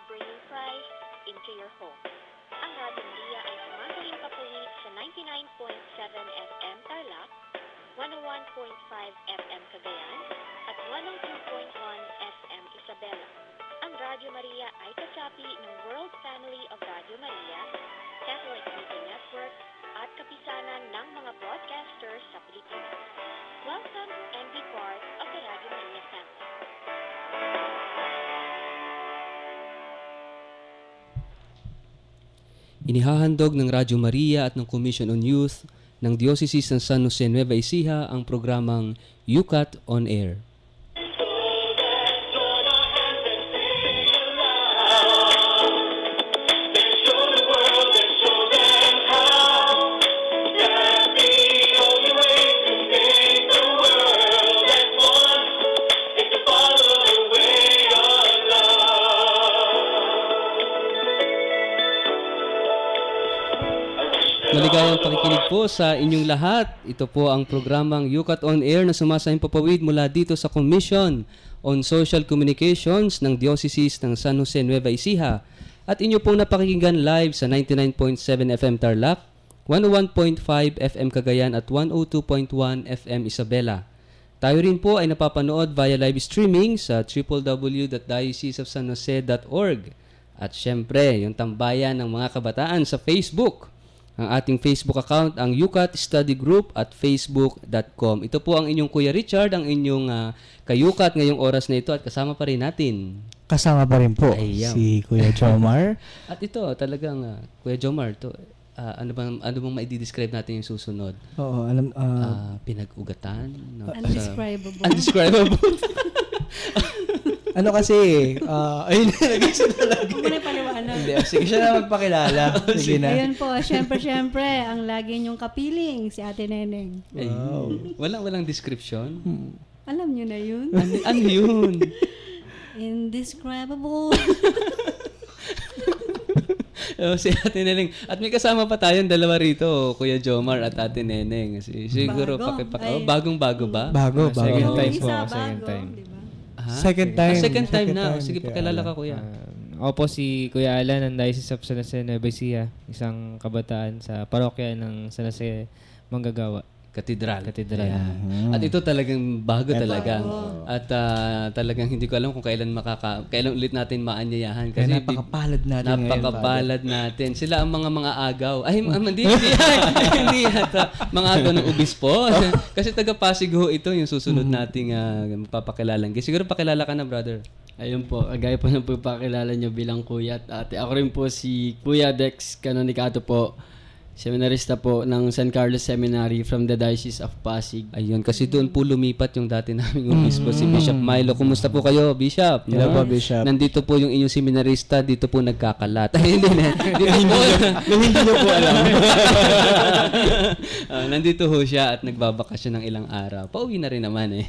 bringing Christ into your home. Ang Radyo Maria ay sumasaling papawid sa 99.7 FM Tarlac, 101.5 FM Cagayan, at 102.1 FM Isabela. Ang Radyo Maria ay kasapi ng World Family of Radio Maria, Catholic Media Network, at kapisanan ng mga broadcasters sa Pilipinas. Welcome and be part of the Radio Maria family. Inihahandog ng Radyo Maria at ng Commission on Youth ng Diocese ng San Jose Nueva Ecija ang programang UCAT on Air. Maligayang pakikinig po sa inyong lahat. Ito po ang programang UCAT on Air na sumasayang papawid mula dito sa Commission on Social Communications ng Diocese ng San Jose Nueva Ecija. At inyo pong napakinggan live sa 99.7 FM Tarlac, 101.5 FM Cagayan at 102.1 FM Isabela. Tayo rin po ay napapanood via live streaming sa www.dioceseofsanjose.org. At syempre, yung tambayan ng mga kabataan sa Facebook. Ang ating Facebook account, ang UCAT Study Group at facebook.com. Ito po ang inyong Kuya Richard, ang inyong kayukat ngayong oras na ito at kasama pa rin natin. Kasama pa rin po si Kuya Jomar. At ito talagang Kuya Jomar, to, ano bang maidi-describe natin yung susunod? Oo, alam pinag-ugatan, no? Undescribable. Undescribable. Ano kasi, ayun nalagay siya talaga. Huwag mo na paliwanag. Hindi, sige siya na magpakilala. Sige na. Ayun po, syempre, ang lagi niyong kapiling, si Ate Neneng. Wow. Walang description? Alam niyo na yun? Ano yun? Indescribable. Si Ate Neneng. At may kasama pa tayong dalawa rito, Kuya Jomar at Ate Neneng. Siguro bagong-bago ba? Bago. Second time po. Second time. Diba? Second time. Second time na. Sige, pakilala ka, Kuya. Ako po si Kuya Alan ng Diocese of San Jose Nueva Ecija, isang kabataan sa parokya ng San Jose Manggagawa. Katedral. Yeah. At ito talagang bago talaga. At talagang hindi ko alam kung kailan ulit natin maanyayahan. Kasi napakapalad natin napakapalad natin. Sila ang mga agaw. Ay, hindi yata. Mga agaw ng obispo. Kasi taga Pasig ho ito yung susunod nating mapapakilalan. Siguro pakilala ka na, brother. Ayun po, gaya po ng pagpakilala nyo bilang kuya at ate. Ako rin po si Kuya Dex Canonicato po. Seminarista po ng San Carlos Seminary from the Diocese of Pasig. Ayun, kasi doon po lumipat yung dati naming obispo, si Bishop Milo. Kumusta po kayo, Bishop? Hello po, Bishop. Nandito po yung inyong seminarista, dito po nagkakalat. Hindi Hindi nyo po alam. Nandito ho siya at nagbabakasyon ng ilang araw. Pauwi na rin naman eh.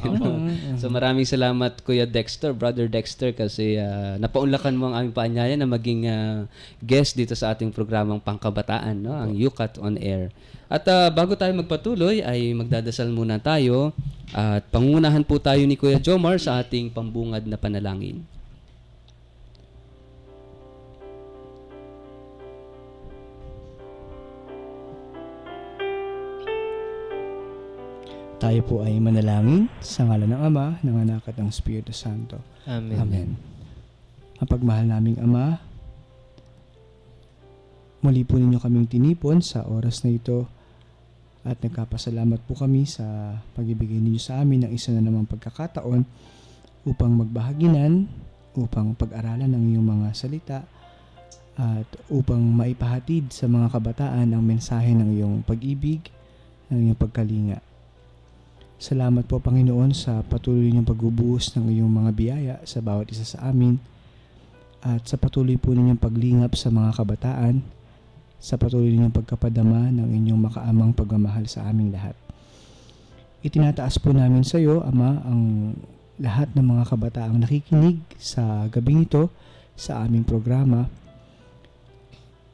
So maraming salamat, Kuya Dexter, Brother Dexter, kasi napaunlakan mo ang aming paanyaya na maging guest dito sa ating programang Pangkabataan, no? Ang UCAT on Air. At bago tayo magpatuloy ay magdadasal muna tayo at pangunahan po tayo ni Kuya Jomar sa ating pambungad na panalangin. Tayo po ay manalangin sa ngalan ng Ama, ng Anak at ng Espiritu Santo. Amen. Amen. Mapagmahal naming Ama, muli po ninyo kaming tinipon sa oras na ito at nagkapasalamat po kami sa pag-ibigay ninyo sa amin ng isa na namang pagkakataon upang magbahaginan, upang pag-aralan ng iyong mga salita at upang maipahatid sa mga kabataan ang mensahe ng iyong pag-ibig, ng iyong pagkalinga. Salamat po, Panginoon, sa patuloy niyong pagbubuhos ng iyong mga biyaya sa bawat isa sa amin at sa patuloy po ninyong paglingap sa mga kabataan, sa patuloy ninyong pagkapadama ng inyong makaamang pagmamahal sa aming lahat. Itinataas po namin sa iyo, Ama, ang lahat ng mga kabataang nakikinig sa gabing ito sa aming programa.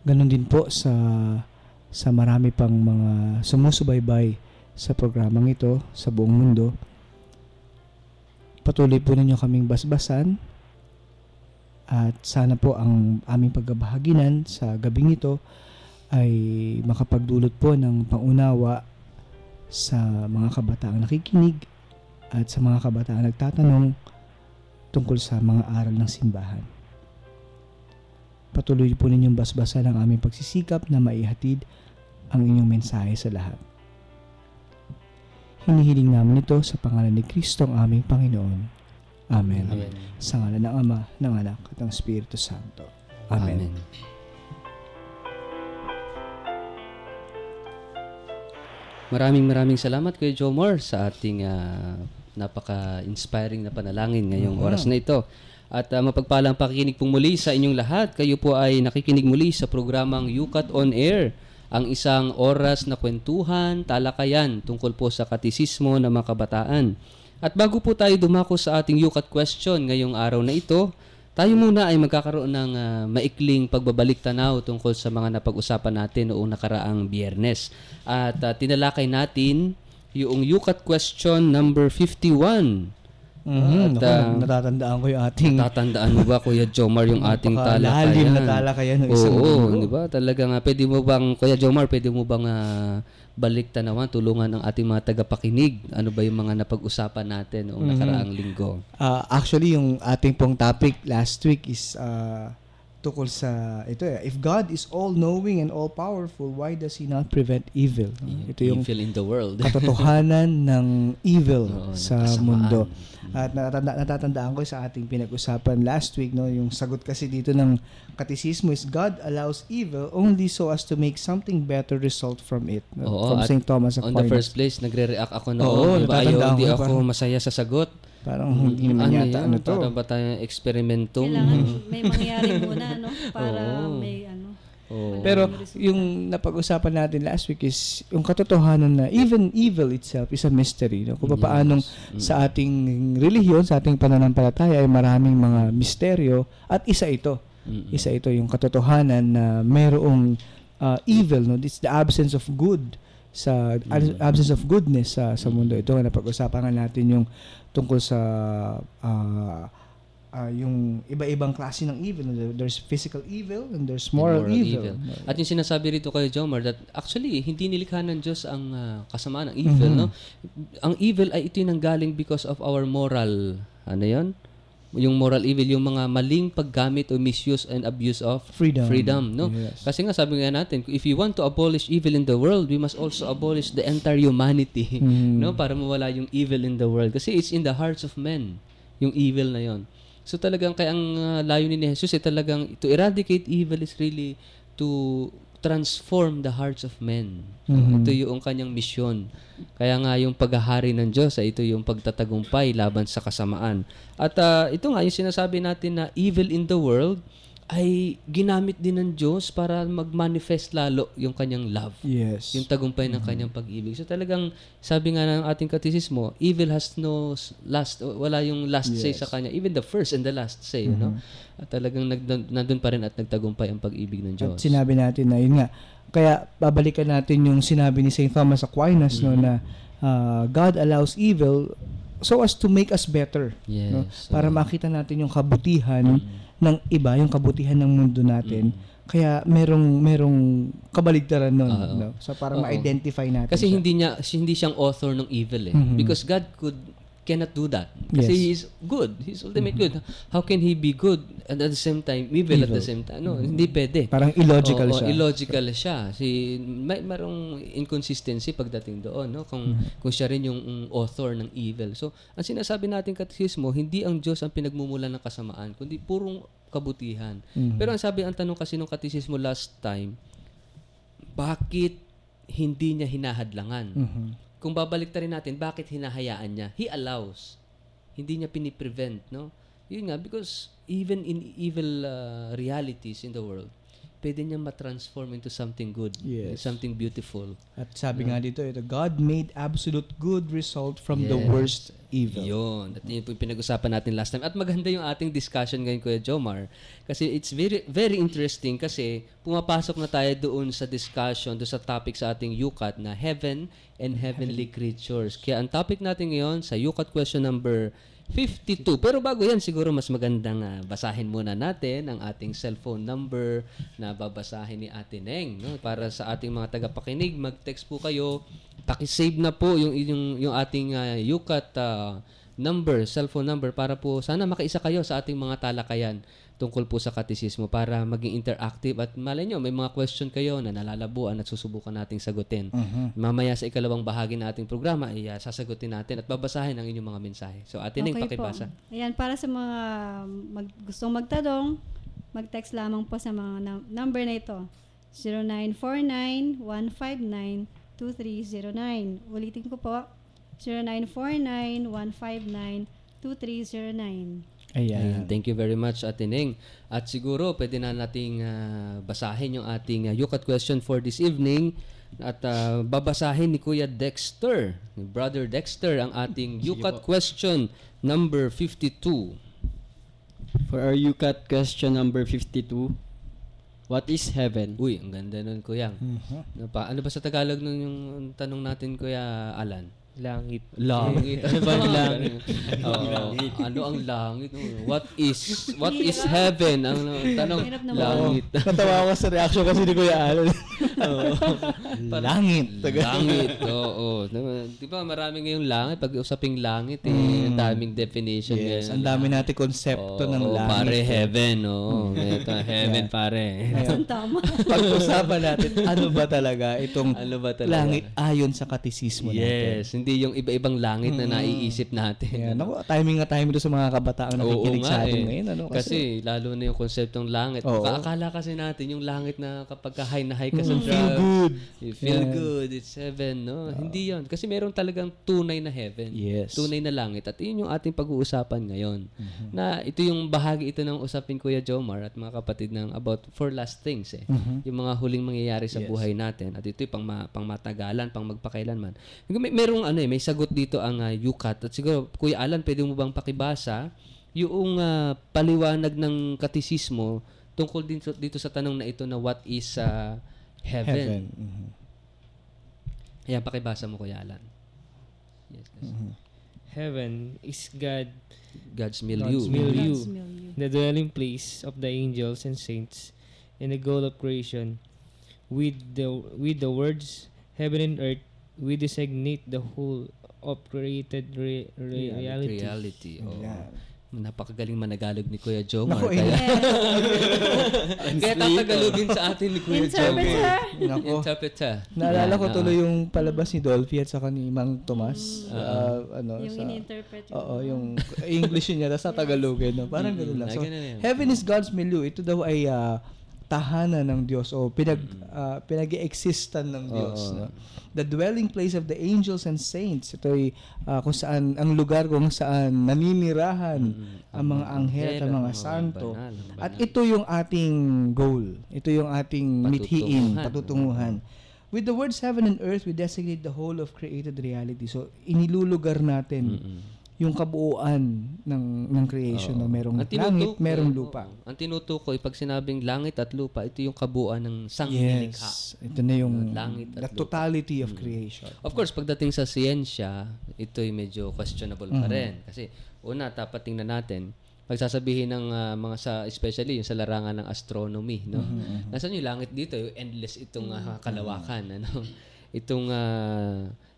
Ganon din po sa marami pang mga sumusubaybay sa programang ito sa buong mundo. Patuloy po ninyo kaming basbasan At sana po ang aming pagbabahaginan sa gabing ito ay makapagdulot po ng pangunawa sa mga kabataang nakikinig at sa mga kabataang nagtatanong tungkol sa mga aral ng simbahan. Patuloy po ninyong basbasan ang aming pagsisikap na maihatid ang inyong mensahe sa lahat. Hinihiling namin ito sa pangalan ni Kristo ang aming Panginoon. Amen. Amen. Sa ngalan ng Ama, ng Anak, at ng Espiritu Santo. Amen. Maraming salamat Kuya Jomar sa ating napaka-inspiring na panalangin ngayong oras na ito. At mapagpalang pakikinig pong muli sa inyong lahat. Kayo po ay nakikinig muli sa programang Yukat on Air, ang isang oras na kwentuhan, talakayan tungkol po sa katisismo ng mga kabataan. At bago po tayo dumako sa ating Yukat question ngayong araw na ito, tayo muna ay magkakaroon ng maikling pagbabalik tanaw tungkol sa mga napag-usapan natin noong nakaraang Biyernes. At tinalakay natin yung Yukat question number 51. Natatandaan ko yung ating Tatandaan mo ba, Kuya Jomar, yung ating talakayan? lalim na talakayan ng isang Oo, di ba? Talaga nga, pwede mo bang, Kuya Jomar, pwede mo bang balik tanawan, tulungan ang ating mga tagapakinig? Ano ba yung mga napag-usapan natin noong nakaraang linggo? Actually, yung ating pong topic last week is tukol sa ito if God is all-knowing and all-powerful, why does He not prevent evil? Ito yung Evil in the world. katotohanan ng evil sa kasamaan. mundo. At natatandaan ko sa ating pinag-usapan last week, no, yung sagot kasi dito ng katisismo is God allows evil only so as to make something better result from it. No? Oo, From St. Thomas on Aquinas. the first place, nagre-react ako na natatandaan hindi ko, ako parang- masaya sa sagot. Parang hindi naman yata yan? to. Para ba tayong eksperimentong? Kailangan may mangyari muna, no? Para Oo. may ano. Oo. Pero yung napag-usapan natin last week is yung katotohanan na even evil itself is a mystery. No? Kung paanong sa ating relihiyon, sa ating pananampalataya ay maraming mga misteryo at isa ito. Isa ito yung katotohanan na mayroong evil. No? It's the absence of good absence of goodness sa mundo. Ito nga napag-usapan nga natin yung tungkol sa yung iba-ibang klase ng evil. There's physical evil and there's moral evil. At yung sinasabi rito kay Jomar that actually hindi nilikha ng Diyos ang kasamaan ng evil, no? Ang evil ay ito yung nanggaling because of our moral, ano yun? Yung moral evil, yung mga maling paggamit o misuse and abuse of freedom, no? Yes. Kasi nga sabi nga natin, if you want to abolish evil in the world, we must also abolish the entire humanity, no? Para mawala yung evil in the world. Kasi it's in the hearts of men, yung evil na yon. So talagang kaya ang layunin ni Jesus ay talagang to eradicate evil is really to transform the hearts of men. Ito yung kanyang misyon. Kaya nga yung paghahari ng Diyos ay ito yung pagtatagumpay laban sa kasamaan. At ito nga yung sinasabi natin na evil in the world ay ginamit din ng Diyos para mag-manifest lalo yung kanyang love. Yes. Yung tagumpay ng kanyang pag-ibig. So talagang sabi nga ng ating katisismo, evil has no last, wala yung last say sa kanya, even the first and the last say, no? At talagang nandun pa rin at nagtagumpay ang pag-ibig ng Diyos. At sinabi natin na yun nga, kaya babalikan natin yung sinabi ni St. Thomas Aquinas no, na God allows evil so as to make us better. Yes. No? Para makita natin yung kabutihan ng iba, yung kabutihan ng mundo natin. Kaya merong kabaligtaran nun. No? So para ma-identify natin Kasi siya. hindi siyang author ng evil eh. Because God cannot do that. Kasi He is good. He's ultimate good. How can He be good and at the same time evil. At the same time? No, hindi pwede. Parang illogical siya. Illogical siya. Mayroong inconsistency pagdating doon, no? Kung siya rin yung author ng evil. So, ang sinasabi natin katekismo, hindi ang Diyos ang pinagmumulan ng kasamaan, kundi purong kabutihan. Pero ang tanong kasi ng katekismo last time, bakit hindi niya hinahadlangan? Kung babalik rin natin, bakit hinahayaan niya? He allows. Hindi niya piniprevent, no? Yun nga, because even in evil realities in the world, pwede niya ma-transform into something good, something beautiful. At sabi nga dito, God made absolute good result from the worst evil. Yun. At yun po yung pinag-usapan natin last time. At maganda yung ating discussion ngayon, Kuya Jomar. Kasi it's very, very interesting kasi pumapasok na tayo doon sa discussion, doon sa topic sa ating Yukat na heaven and heavenly creatures. Kaya ang topic natin ngayon sa Yukat question number 52. Pero bago yan, siguro mas magandang basahin muna natin ang ating cellphone number na babasahin ni Ate Neng. No? Para sa ating mga tagapakinig, mag-text po kayo. Pakisave na po yung ating UCAT number, cellphone number, para po sana makaisa kayo sa ating mga talakayan tungkol po sa katisismo para maging interactive at malay nyo, may mga question kayo na nalalabuan at susubukan nating sagutin. Mamaya sa ikalawang bahagi ng ating programa, sasagutin natin at babasahin ang inyong mga mensahe. So, Ate Neng, pakibasa. Ayan, para sa mga gustong magtanong, mag-text lamang po sa mga number na ito. 0949-159-2309. Ulitin ko po, 0949-159-2309. Ayan. Thank you very much, Ate Neng. At siguro, pwede na nating basahin yung ating UCAT question for this evening. At babasahin ni Kuya Dexter, ni Brother Dexter, ang ating UCAT question number 52. For our UCAT question number 52, what is heaven? Uy, ang ganda nun, Kuya. Ano ba sa Tagalog nun yung tanong natin, Kuya Alan? Langit. Langit. Ano ba ang langit? Ano ang langit? What is heaven? Ang tanong, Hirap naman. langit. Natawa ako sa reaction kasi ni Kuya Alan. Langit. Langit. Oo. Di ba marami ngayong langit? Pag usaping langit, ang daming definition. Yes, ngayon. ang dami natin konsepto ng langit. Pare, heaven. Ito, heaven, pare. Ang tama. Pag-usapan natin, ano ba talaga itong Ano ba talaga? langit ayon sa katisismo natin. Yes, hindi yung iba-ibang langit na naiisip natin. Yan. Naku, timing ito sa mga kabataang nakikinig sa atin ngayon. Ano? Kasi lalo na yung konseptong langit. Oo. Akala kasi natin yung langit na kapag high na high ka sa feel drugs, good. you feel Yan. good, it's heaven, no? Hindi yon. Kasi meron talagang tunay na heaven. Yes. Tunay na langit. At yun yung ating pag-uusapan ngayon. Na ito yung bahagi ito ng usapin Kuya Jomar at mga kapatid ng about for last things. Yung mga huling mangyayari sa buhay natin. At ito yung pang matagalan, pang magpakailanman. Merong may sagot dito ang UCAT. At siguro, Kuya Alan, pwede mo bang pakibasa yung paliwanag ng katisismo tungkol dito sa tanong na ito na what is heaven? Ayan, pakibasa mo, Kuya Alan. Yes. Heaven is God's milieu. God's milieu. The dwelling place of the angels and saints, and the goal of creation. With the words heaven and earth, we designate the whole of created reality. Oo. Ayan. Napakagaling managalog ni Kuya Jomar. Naku, Kaya tatagalogin sa atin ni Kuya Jomar. Naku. Interpreter. Naalala ko tuloy yung palabas ni Dolphy at saka ni Mang Tomas. Yung in-interpret yun. Oo, yung English niya, tapos sa Tagalogin. No? Parang gano'n lang. So, ganun yan. heaven is God's milieu. Ito daw ay tahanan ng Diyos o pinag-existan ng Diyos. No? The dwelling place of the angels and saints. Ito ay kung saan, ang lugar kung saan naninirahan ang mga anghel at ang mga santo. At ito yung ating goal. Ito yung ating mithiin, patutunguhan. With the words heaven and earth, we designate the whole of created reality. So, inilulugar natin yung kabuuan ng creation na merong langit, merong lupa. Ang tinutukoy, pag sinabing langit at lupa, ito yung kabuuan ng sangnilikha. Yes. Ito na yung Langit at the totality of creation. Of course, pagdating sa siyensya, ito'y medyo questionable pa rin. Kasi una, dapat tingnan natin, pagsasabihin ng mga especially yung sa larangan ng astronomy, no? Nasaan yung langit dito? Yung endless itong kalawakan, ano? Itong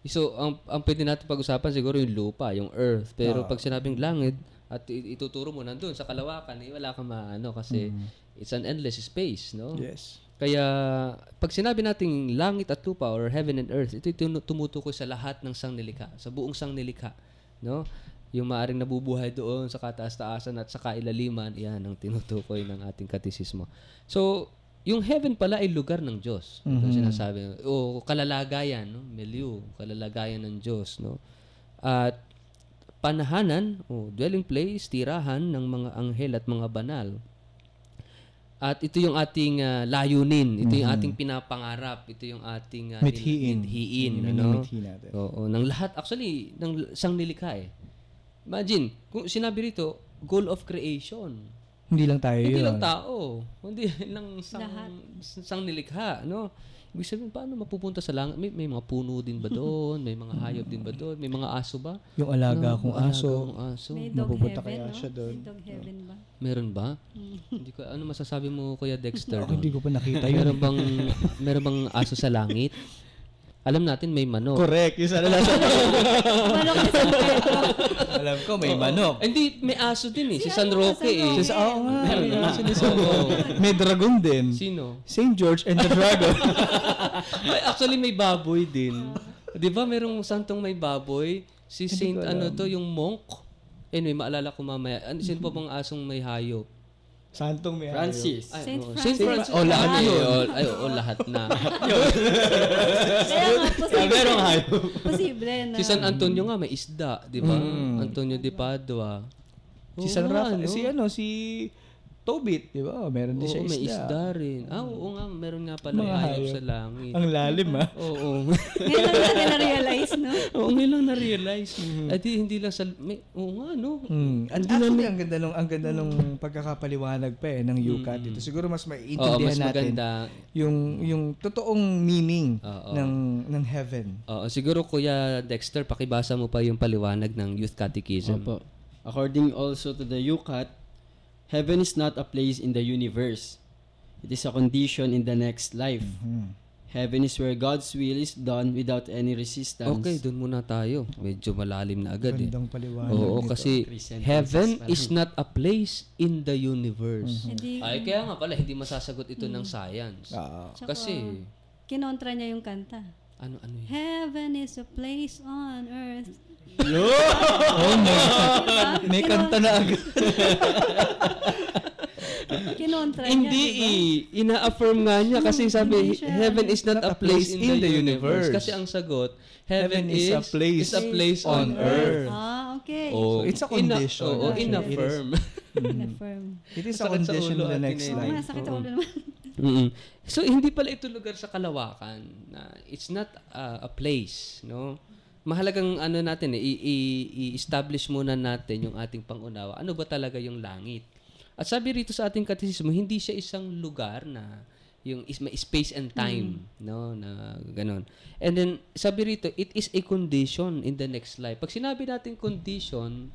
so ang pwede natin pag-usapan siguro yung lupa, yung earth. Pero pag sinabing langit at ituturo mo nandun sa kalawakan, wala kang maano kasi it's an endless space, no? Yes. Kaya pag sinabi nating langit at lupa or heaven and earth, ito tumutukoy sa lahat ng sangnilikha, sa buong sangnilikha, no? Yung maaring nabubuhay doon sa kataas-taasan at sa kailaliman, yan ang tinutukoy ng ating katisismo. So, yung heaven pala ay lugar ng Diyos. Ito sinasabi. O kalalagayan, no? Milieu, kalalagayan ng Diyos, no? At panahanan, dwelling place, tirahan ng mga anghel at mga banal. At ito yung ating layunin, ito yung ating pinapangarap, ito yung ating mithiin, ano? mithiin natin. Oo, ng lahat actually ng sangnilikha eh. Imagine, kung sinabi rito, goal of creation. Hindi lang tayo Hindi yun. lang tao, hindi lang sangnilikha, no? Ibig sabihin, paano mapupunta sa langit? May mga puno din ba doon? May mga hayop din ba doon? May mga aso ba? Yung alaga No, kong aso. May dog Mapupunta heaven, kaya no? siya doon? May dog heaven ba? Meron ba? Hindi ko, ano masasabi mo, Kuya Dexter? Ako hindi ko pa nakita yun. Meron bang aso sa langit? Alam natin may manok. Correct. Yung sana nasa Manok ni San Pedro. alam ko, may manok. Hindi, may aso din eh. Si San San Roque eh. Roque. Oo nga. Meron May nga. aso ni San Roque. May dragon din. Sino? St. George and the Dragon. Ay, actually, may baboy din. Di ba merong santong may baboy? Si Saint, ano to, yung monk. Anyway, maalala ko mamaya. Sino pa bang asong may hayop? Santong may Francis. Ay, Saint oo. Francis. Saint Francis. Oh, lahat Ay, yun. lahat na. Kaya nga, posible. Posible na. Si San Antonio nga, may isda. Di ba? Antonio de Padua. Si San Oo nga, Rafa, no? si Tobit, di ba? Meron din Oo, siya may isda. isda rin. Oo nga, meron nga pala Mga hayop hayop. sa langit. Ang lalim, ha? Oo. Ngayon lang natin na-realize, no? Oo, ngayon lang na-realize. At hindi lang sa... oo nga, no? Actually, ang ganda nung pagkakapaliwanag pa ng UCAT dito. Siguro mas Oo, maiintindihan mas natin maganda. yung totoong meaning Oo. ng heaven. Oo, siguro Kuya Dexter, pakibasa mo pa yung paliwanag ng Youth Catechism. Opo. According also to the UCAT, heaven is not a place in the universe. It is a condition in the next life. Heaven is where God's will is done without any resistance. Okay, doon muna tayo. Medyo malalim na agad eh. Gandang paliwanag Oo, nito. kasi Three sentences heaven pa lang. is not a place in the universe. Hindi, Ay, kaya nga pala, hindi masasagot ito ng science. tsaka, Kasi, kinontra niya yung kanta. ano yun? Heaven is a place on earth. May kanta na agad. Kinontra niya, Hindi diba? ina-affirm nga niya kasi sabi, hindi siya. heaven is not a place in the universe. universe. Kasi ang sagot, heaven Heaven is a place on earth. Ah, okay. Oh, So, it's a condition. Oo, Actually, in-affirm. Confirm. It is a Sakit sa condition ulo in the at next kinay- Oo nga, life. sakit sa ulo naman. So, hindi pala ito lugar sa kalawakan. It's not a place, no? Mahalagang ano natin i-establish muna natin yung ating pangunawa. Ano ba talaga yung langit? At sabi rito sa ating katekismo, hindi siya isang lugar na yung may space and time, no, na ganun. And then sabi rito, it is a condition in the next life. Pag sinabi natin condition,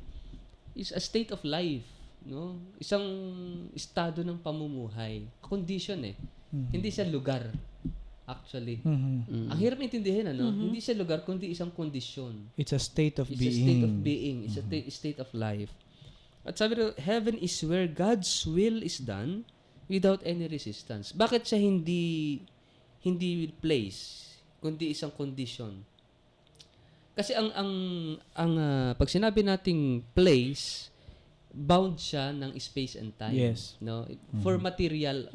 is a state of life, no? Isang estado ng pamumuhay. Condition eh. Hindi siya lugar actually. Ang hirap intindihin, ano? Hindi siya lugar kundi isang kondisyon. It's a state of It's being. a state of being. It's a state of life. At sabi rin, heaven is where God's will is done without any resistance. Bakit siya hindi place, kundi isang condition? Kasi pag sinabi nating place, bound siya ng space and time. Yes. No? For material,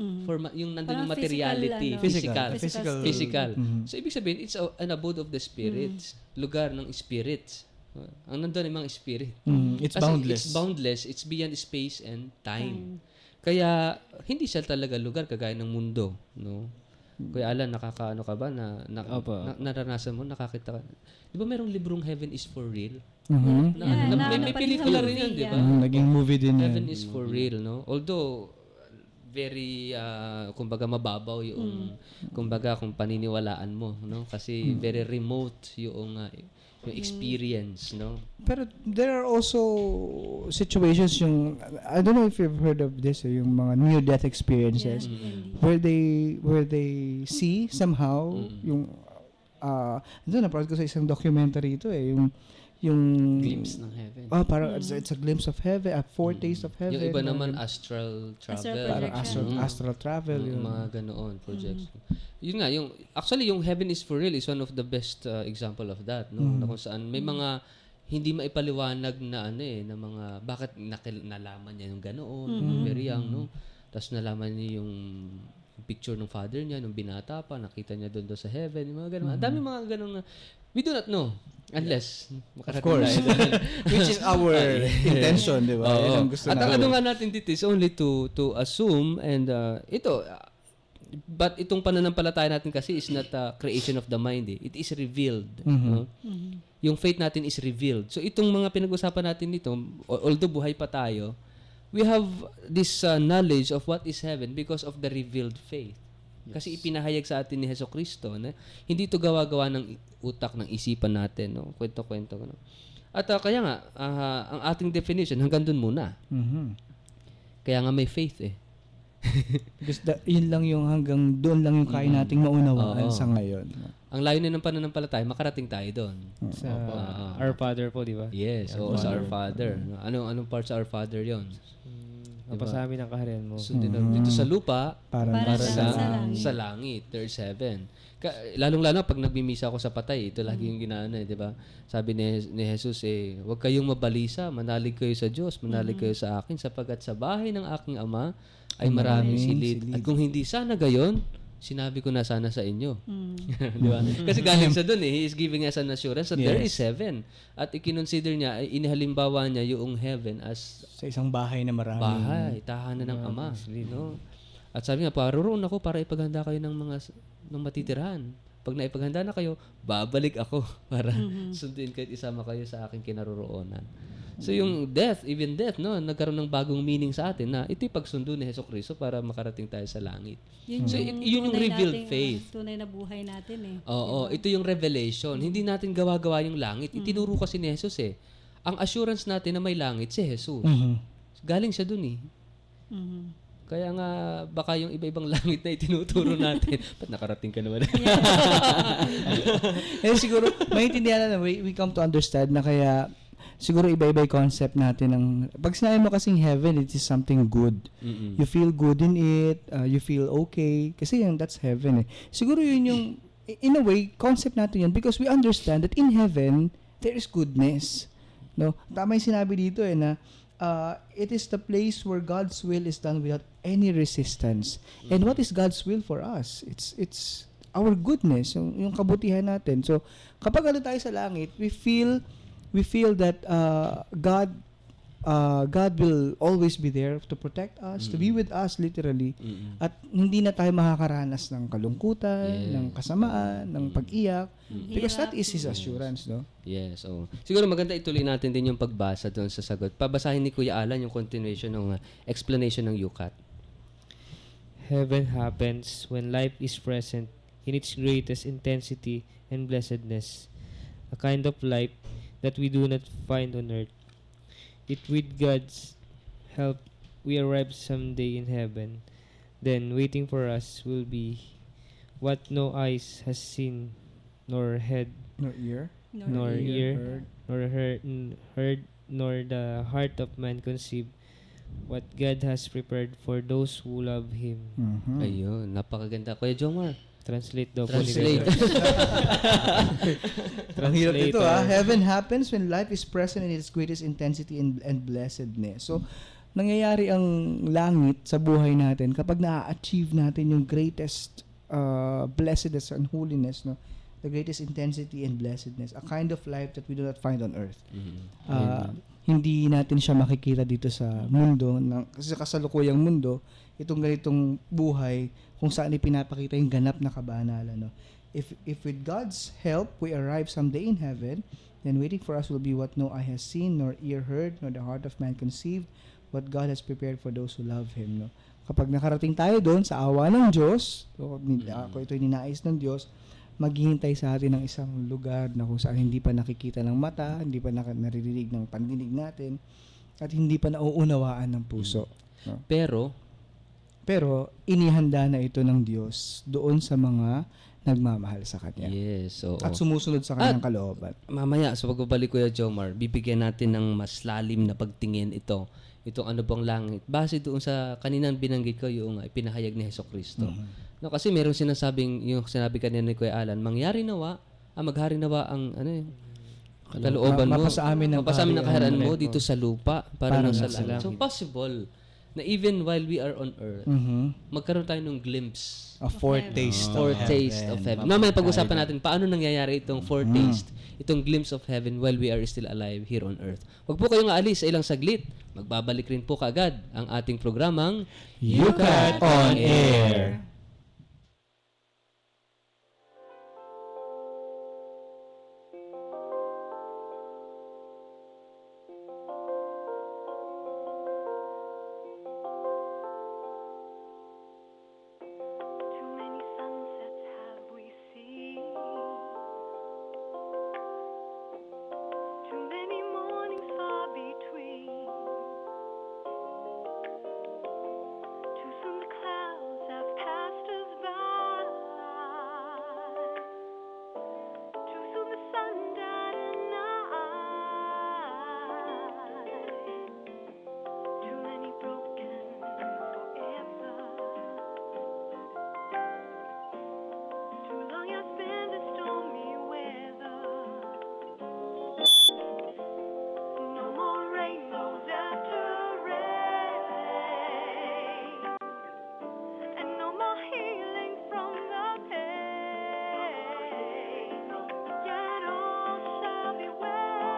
yung nandun Parang yung materiality, physical, physical. Mhm. So, ibig sabihin, it's an abode of the spirits. Lugar ng spirits. Ang nandun ay mga spirit. It's Kasi boundless. It's boundless. It's beyond space and time. Kaya, hindi siya talaga lugar kagaya ng mundo. No? Kuya Alan, nakakaano ka ba? Opo. Naranasan mo? Nakakita ka? Di ba merong librong Heaven is for Real? Mhm. May pelikula rin yan, di ba? Naging movie din yan. Heaven is for real, no? Although, very, kumbaga mababaw yung, kumbaga kung paniniwalaan mo, no? Kasi very remote yung experience, no? Pero there are also situations yung, I don't know if you've heard of this, yung mga near-death experiences where they see somehow yung napanood ko sa isang documentary ito yung Glimpse ng heaven. parang it's a glimpse of heaven, a foretaste of heaven. Yung iba naman astral travel. parang astral travel Yung yun. mga ganoon projection. Yun nga, actually yung Heaven is for Real is one of the best example of that, no? Na kung saan may mga hindi maipaliwanag na na mga bakit nalaman niya yung ganoon, very young, no? Tapos nalaman niya yung picture ng father niya nung binata pa, nakita niya doon sa heaven, yung mga ganoon. Ang dami mga ganoon na we do not know unless Of course. Which is our intention, di ba? Oo. Yan ang gusto At ang natin. ano nga natin dito is only to assume and but itong pananampalataya natin kasi is not a creation of the mind eh. It is revealed. No? Yung faith natin is revealed. So itong mga pinag-usapan natin dito, although buhay pa tayo, we have this knowledge of what is heaven because of the revealed faith. Kasi ipinahayag sa atin ni Hesus Kristo na hindi ito gawa-gawa ng utak ng isipan natin, no? Kwento-kwento. No? At kaya nga, ang ating definition hanggang dun muna. Mhm. Kaya nga may faith eh. Because yun lang yung hanggang doon lang yung kaya nating maunawaan Oo. sa ngayon. Ang layunin ng pananampalataya, makarating tayo doon. Sa Our Father po, di ba? Yes, oo, sa Our Father. Anong part sa Our Father yon? Mapasa amin ang kaharian mo. Sundin dito sa lupa, Para sa langit. There's heaven. Lalong-lalo pag nagmimisa ako sa patay, ito lagi yung ginaano di ba? Sabi ni Jesus huwag kayong mabalisa, manalig kayo sa Diyos, manalig kayo sa akin sapagkat sa bahay ng aking Ama ay maraming silid. At kung hindi sana gayon, sinabi ko na sana sa inyo. Di ba? Kasi galing sa doon He is giving us an assurance that there is heaven. At ikinonsider niya, inihalimbawa niya yung heaven as sa isang bahay na marami. bahay, tahanan ng Ama. No? At sabi nga, paroroon ako para ipaghanda kayo ng matitirahan. Pag naipaghanda na kayo, babalik ako para sundin kayo at isama kayo sa aking kinaroroonan. So yung even death, no, nagkaroon ng bagong meaning sa atin na ito'y pagsundo ni Hesus Kristo para makarating tayo sa langit. Yun So yun yung tunay revealed nating, faith. tunay na buhay natin eh. Oo, ito yung revelation. Hindi natin gawa-gawa yung langit. Itinuro kasi ni Jesus Ang assurance natin na may langit si Jesus. Galing siya dun Mhm. Kaya nga, baka yung iba-ibang langit na itinuturo natin. Ba't nakarating ka naman? Siguro, maintindihan na we come to understand na kaya siguro iba-iba yung concept natin ng pag sinabi mo kasing heaven, it is something good. You feel good in it, you feel okay. Kasi that's heaven Siguro yun yung, in a way, concept natin yun because we understand that in heaven, there is goodness. No? Tama yung sinabi dito na it is the place where God's will is done without any resistance. And what is God's will for us? It's our goodness, yung kabutihan natin. So, kapag tayo sa langit, we feel that God will always be there to protect us, to be with us literally. At hindi na tayo makakaranas ng kalungkutan, ng kasamaan, ng pag-iyak. Because that is His assurance, no? Yes. Siguro maganda ituloy natin din yung pagbasa doon sa sagot. Pabasahin ni Kuya Alan yung continuation ng explanation ng Yukat. Heaven happens when life is present in its greatest intensity and blessedness, a kind of life that we do not find on earth. With God's help, we arrive someday in heaven. Then, waiting for us will be what no eyes has seen, nor head, No ear. nor ear, nor heard, nor the heart of man conceived. What God has prepared for those who love Him. Ayun, napakaganda. Kuya Jomar, Translate daw po. translate. Ang hirap ito Translator. Heaven happens when life is present in its greatest intensity and blessedness. So, nangyayari ang langit sa buhay natin kapag na-achieve natin yung greatest blessedness and holiness, no? The greatest intensity and blessedness. A kind of life that we do not find on earth. Hindi natin siya makikita dito sa mundo. Kasi sa kasalukuyang mundo, itong ganitong buhay kung saan ipinapakita yung ganap na kabanalan. No? If with God's help, we arrive someday in heaven, then waiting for us will be what no eye has seen, nor ear heard, nor the heart of man conceived, what God has prepared for those who love Him. No? Kapag nakarating tayo doon sa awa ng Diyos, ito yung ninais ng Diyos, maghihintay sa atin ng isang lugar na kung saan hindi pa nakikita ng mata, hindi pa naririnig ng pandinig natin, at hindi pa nauunawaan ng puso. No? Pero inihanda na ito ng Diyos doon sa mga nagmamahal sa Kanya. Yes, oo. At sumusunod sa Kanyang kalooban. Mamaya, sa pagbabalik Kuya Jomar, bibigyan natin ng mas lalim na pagtingin itong ano bang langit. Base doon sa kaninang binanggit ko yung ipinahayag ni Hesus Kristo. No, kasi meron sinasabing, yung sinabi kanina ni Kuya Alan, maghari nawa ang kalooban mo. Mapasa amin ng kaharian mo dito sa lupa para sa langit. So possible na even while we are on earth, magkaroon tayo ng glimpse. A foretaste of heaven. Mamaya pag-usapan natin paano nangyayari itong foretaste, itong glimpse of heaven while we are still alive here on earth. Huwag po kayong aalis sa ilang saglit. Magbabalik rin po kaagad ang ating programang Yukat on Air. Too many Too many mornings far between. Too soon the clouds have passed us by. Too soon the sun died at night. Too many broken forever. Too long I spent in stormy weather. No more rainbows after rain, and no more healing from the pain. Yet all shall be well,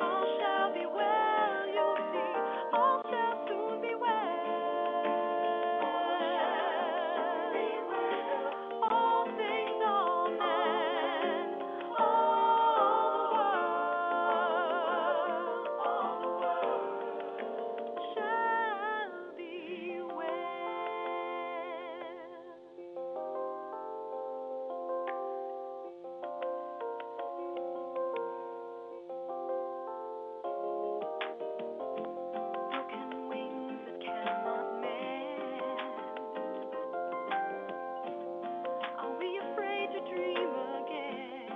all shall be well, you see, all shall soon be well. All things, all men, all the world shall be broken wings that cannot mend. Are we afraid to dream again?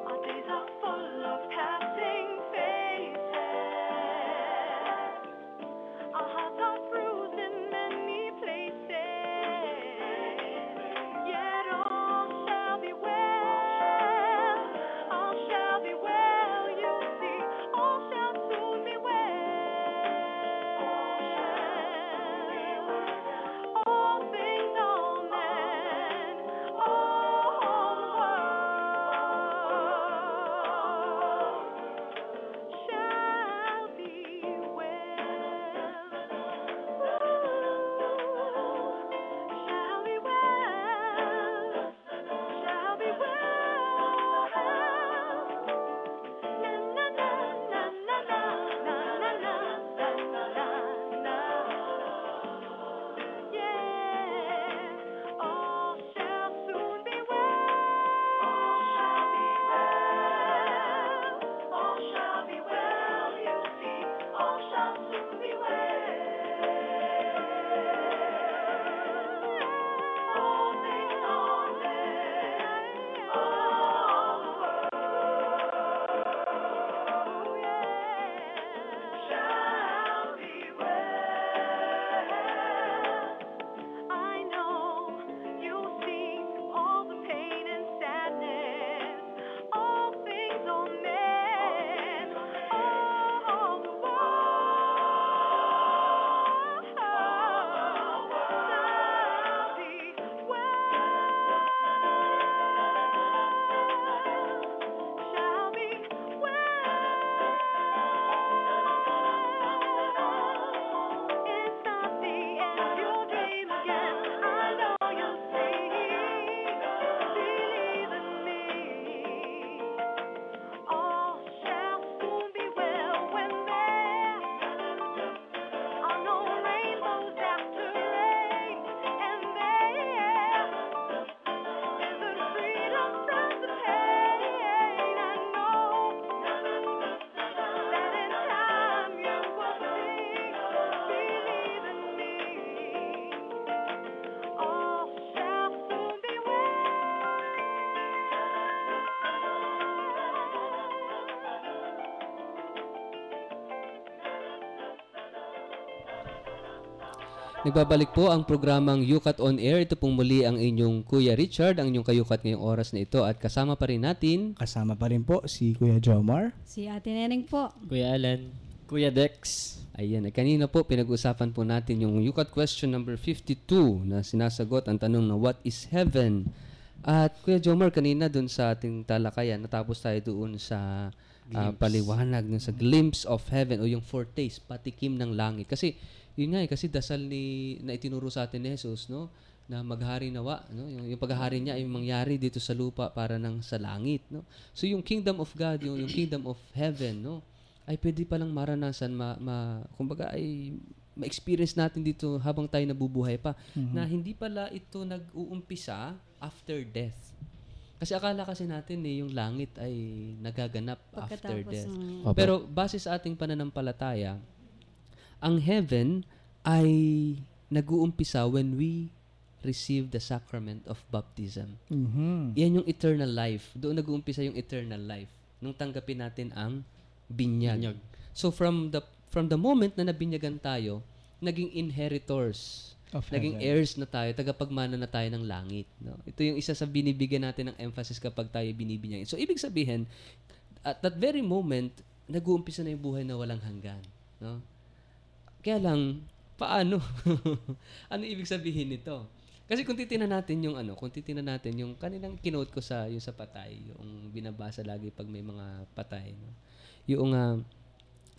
Our days are full of passing faces. Our hearts are bruised in many places. Yet all shall be well. All shall be well, you see. All shall soon be well. All things, all men, all the world shall be well. Shall be well. Shall be well. Na na na na na na na na na na. Yeah, all shall soon be well. All shall be well. All shall be well. You see, all shall soon be well. All things, all men, all the world, shall be well. I know you'll see all the pain and sadness, all things, all men, all the world shall be well. Shall be well. It's not the end, you'll dream again. I know you'll see. Believe in me. All shall soon be well when there are no rainbows after rain, and there is a freedom from the pain. I know that in time you will see. Believe in me. All shall soon be Nagbabalik po ang programang Yukat on Air. Ito pong muli ang inyong Kuya Richard, ang inyong kayukat ngayong oras na ito. At kasama pa rin natin, Kasama pa rin po si Kuya Jomar. Si Ate Neneng po. Kuya Alan. Kuya Dex. ayan, kanina po pinag-usapan po natin yung Yukat question number 52 na sinasagot ang tanong na what is heaven? At Kuya Jomar, kanina dun sa ating talakayan, natapos tayo doon sa paliwanag ng sa glimpse of heaven o yung foretaste, patikim ng langit. Kasi yun nga kasi dasal na itinuro sa atin ni Jesus, no? Na maghari nawa, no? Yung paghahari niya ay mangyari dito sa lupa para nang sa langit, no? So yung kingdom of God, yung kingdom of heaven, no? Ay pwede palang maranasan, kumbaga ay ma-experience natin dito habang tayo nabubuhay pa, na hindi pala ito nag-uumpisa after death. Kasi akala kasi natin yung langit ay nagaganap after Pagkatapos death. ng... Opo. Pero base sa ating pananampalataya, ang heaven ay nag-uumpisa when we receive the sacrament of baptism. Mhm. Yan yung eternal life. Doon nag-uumpisa yung eternal life. Nung tanggapin natin ang binyag. Binyag. So from the moment na nabinyagan tayo, naging inheritors. Of Naging heaven. heirs na tayo, tagapagmana na tayo ng langit. No? Ito yung isa sa binibigyan natin ng emphasis kapag tayo binibinyag. So, ibig sabihin, at that very moment, nag-uumpisa na yung buhay na walang hanggan. No? Kaya lang, paano? Ano ibig sabihin nito? Kasi kung titingnan natin yung kanilang kinote ko yung sa patay, yung binabasa lagi pag may mga patay. No? Yung,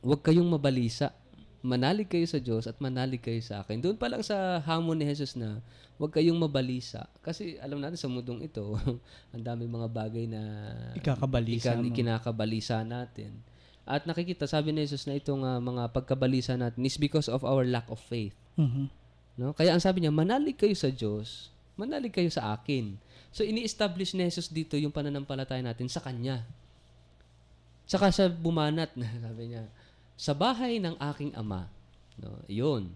huwag kayong mabalisa. Manalig kayo sa Diyos at manalig kayo sa akin. Doon pa lang sa hamon ni Jesus na huwag kayong mabalisa. Kasi alam natin sa mundong ito, ang dami mga bagay na Ikakabalisa mo. kinakabalisa natin. At nakikita, sabi ni Jesus na itong mga pagkabalisa natin is because of our lack of faith. Mhm. No? Kaya ang sabi niya, manalig kayo sa Diyos, manalig kayo sa akin. So ini-establish ni Jesus dito yung pananampalataya natin sa Kanya. Tsaka siya bumanat na sabi niya, sa bahay ng aking ama, no, yun,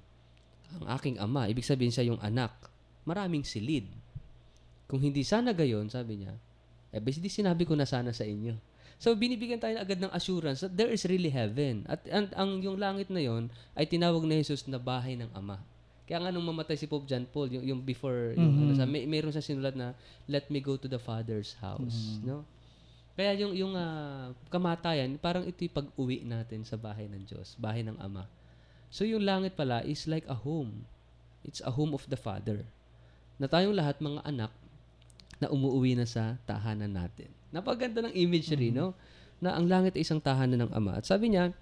ang aking ama, ibig sabihin siya yung anak, maraming silid. Kung hindi sana gayon, sabi niya, di sinabi ko na sana sa inyo. So, binibigyan tayo agad ng assurance that there is really heaven. At yung langit na yon ay tinawag na Jesus na bahay ng ama. Kaya nga nung mamatay si Pope John Paul, yung before, mayroon siya sinulat na, let me go to the Father's house. No? Kaya yung kamatayan, parang ito'y pag-uwi natin sa bahay ng Diyos, bahay ng Ama. So yung langit pala is like a home. It's a home of the Father. Na tayong lahat mga anak na umuwi na sa tahanan natin. Napaganda ng imagery, no? Na ang langit ay isang tahanan ng Ama. At sabi niya,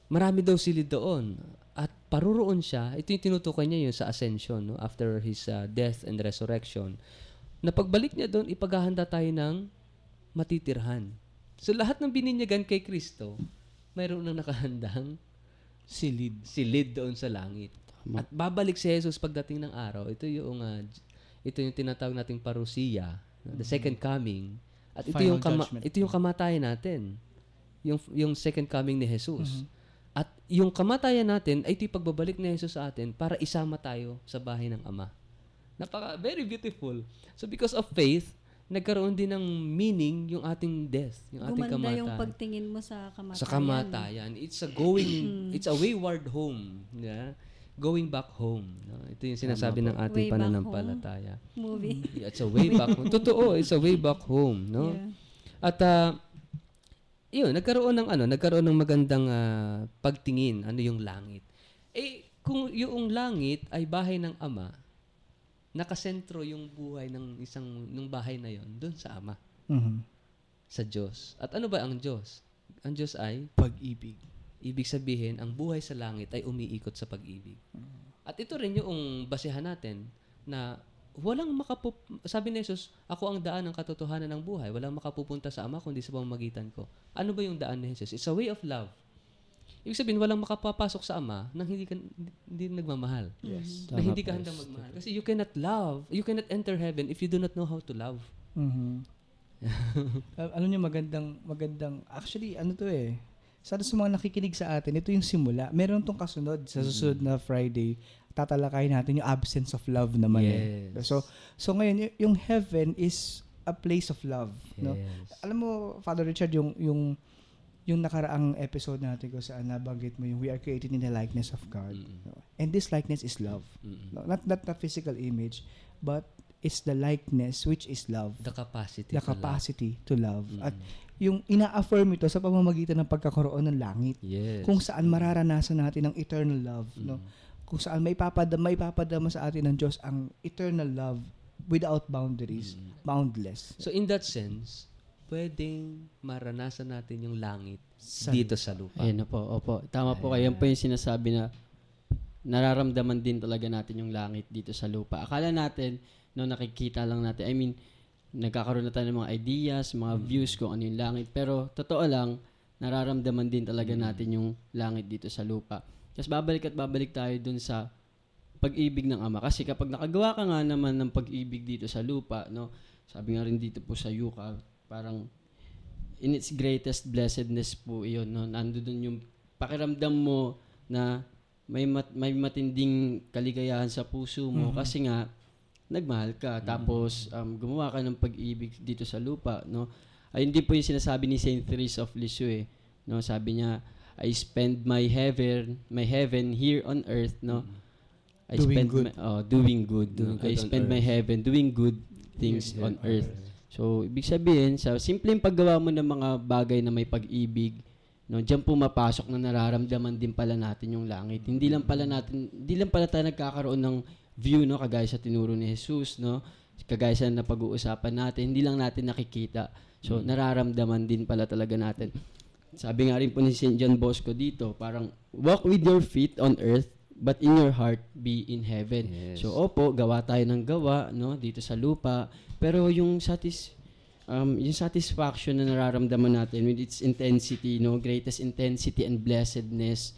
marami daw silid doon. At paruroon siya, ito yung tinutukoy niya yun sa ascension, no? After his death and resurrection. Na pagbalik niya doon, ipaghahanda tayo ng matitirhan. So, lahat ng bininyagan kay Kristo, mayroon nang nakahandang silid doon sa langit. At babalik si Jesus pagdating ng araw. Ito yung tinatawag nating parousia, the second coming. At ito Final yung judgment. ito yung kamatayan natin. Yung second coming ni Jesus. At yung kamatayan natin ay ito yung pagbabalik ni Jesus sa atin para isama tayo sa bahay ng Ama. Very beautiful. So because of faith, nagkaroon din ng meaning yung ating death, yung ating Gumanda kamatayan. yung pagtingin mo sa kamatayan. Sa kamatayan. It's a wayward home. Yeah? Going back home. No? Ito yung sinasabi ng ating Way back pananampalataya. Movie. Yeah, it's a way back home. Totoo, it's a way back home. No? Yeah. At nagkaroon ng magandang pagtingin, ano yung langit. Kung yung langit ay bahay ng Ama, nakasentro yung buhay ng bahay na yon doon sa Ama, sa Diyos. At ano ba ang Diyos? Ang Diyos ay Pag-ibig. ibig sabihin, ang buhay sa langit ay umiikot sa pag-ibig. At ito rin yung basehan natin na sabi ni Jesus, ako ang daan ng katotohanan ng buhay. Walang makapupunta sa Ama kundi sa pamamagitan ko. Ano ba yung daan ni Jesus? It's a way of love. Ibig sabihin, walang makapapasok sa Ama nang hindi nagmamahal. Yes. Na hindi ka handang magmahal. Kasi you cannot enter heaven if you do not know how to love. Alam niyo, magandang, actually, sana sa mga nakikinig sa atin, ito yung simula. Meron tong kasunod, sa susunod na Friday, tatalakayin natin yung absence of love naman. Yes. So ngayon, yung heaven is a place of love. No? Yes. Alam mo, Father Richard, yung nakaraang episode natin ko saan nabanggit mo yung we are created in the likeness of God. No? And this likeness is love. No? Not the physical image, but it's the likeness which is love. The capacity To love. At yung ina-affirm ito sa pamamagitan ng pagkakaroon ng langit. Yes. Kung saan mararanasan natin ang eternal love. No? Kung saan may papadama sa atin ng Diyos ang eternal love without boundaries, boundless. So in that sense, pwedeng maranasan natin yung langit Sa dito sa lupa. Ayun na po, opo. Tama po kayo. Yan po yung sinasabi na nararamdaman din talaga natin yung langit dito sa lupa. Akala natin, nakikita lang natin, nagkakaroon na tayo ng mga ideas, mga views kung ano yung langit. Pero totoo lang, nararamdaman din talaga natin yung langit dito sa lupa. Tapos babalik tayo dun sa pag-ibig ng Ama. Kasi kapag nakagawa ka nga naman ng pag-ibig dito sa lupa, sabi nga rin dito po sa yuka, parang in its greatest blessedness po iyon, no? Nandoon yung pakiramdam mo na may matinding kaligayahan sa puso mo kasi nga nagmahal ka, tapos gumawa ka ng pag-ibig dito sa lupa, no? Ay, hindi po yung sinasabi ni Saint Therese of Lisieux, no? Sabi niya, I spend my heaven here on earth, no? I Doing spend good. doing good. Doing No? I good on spend my earth. heaven doing good things on earth. So, ibig sabihin, sa simpleng paggawa mo ng mga bagay na may pag-ibig, no, diyan pumapasok na nararamdaman din pala natin yung langit. Hindi lang pala tayo nagkakaroon ng view, no, kagaya sa tinuro ni Jesus, no? Kagaya sa napag-uusapan natin, hindi lang natin nakikita. So, nararamdaman din pala talaga natin. Sabi nga rin po ni St. John Bosco dito, parang walk with your feet on earth, but in your heart be in heaven. Yes. So, opo, gawa tayo ng gawa, no, dito sa lupa, pero yung satisfaction na nararamdaman natin with its intensity, no, greatest intensity and blessedness,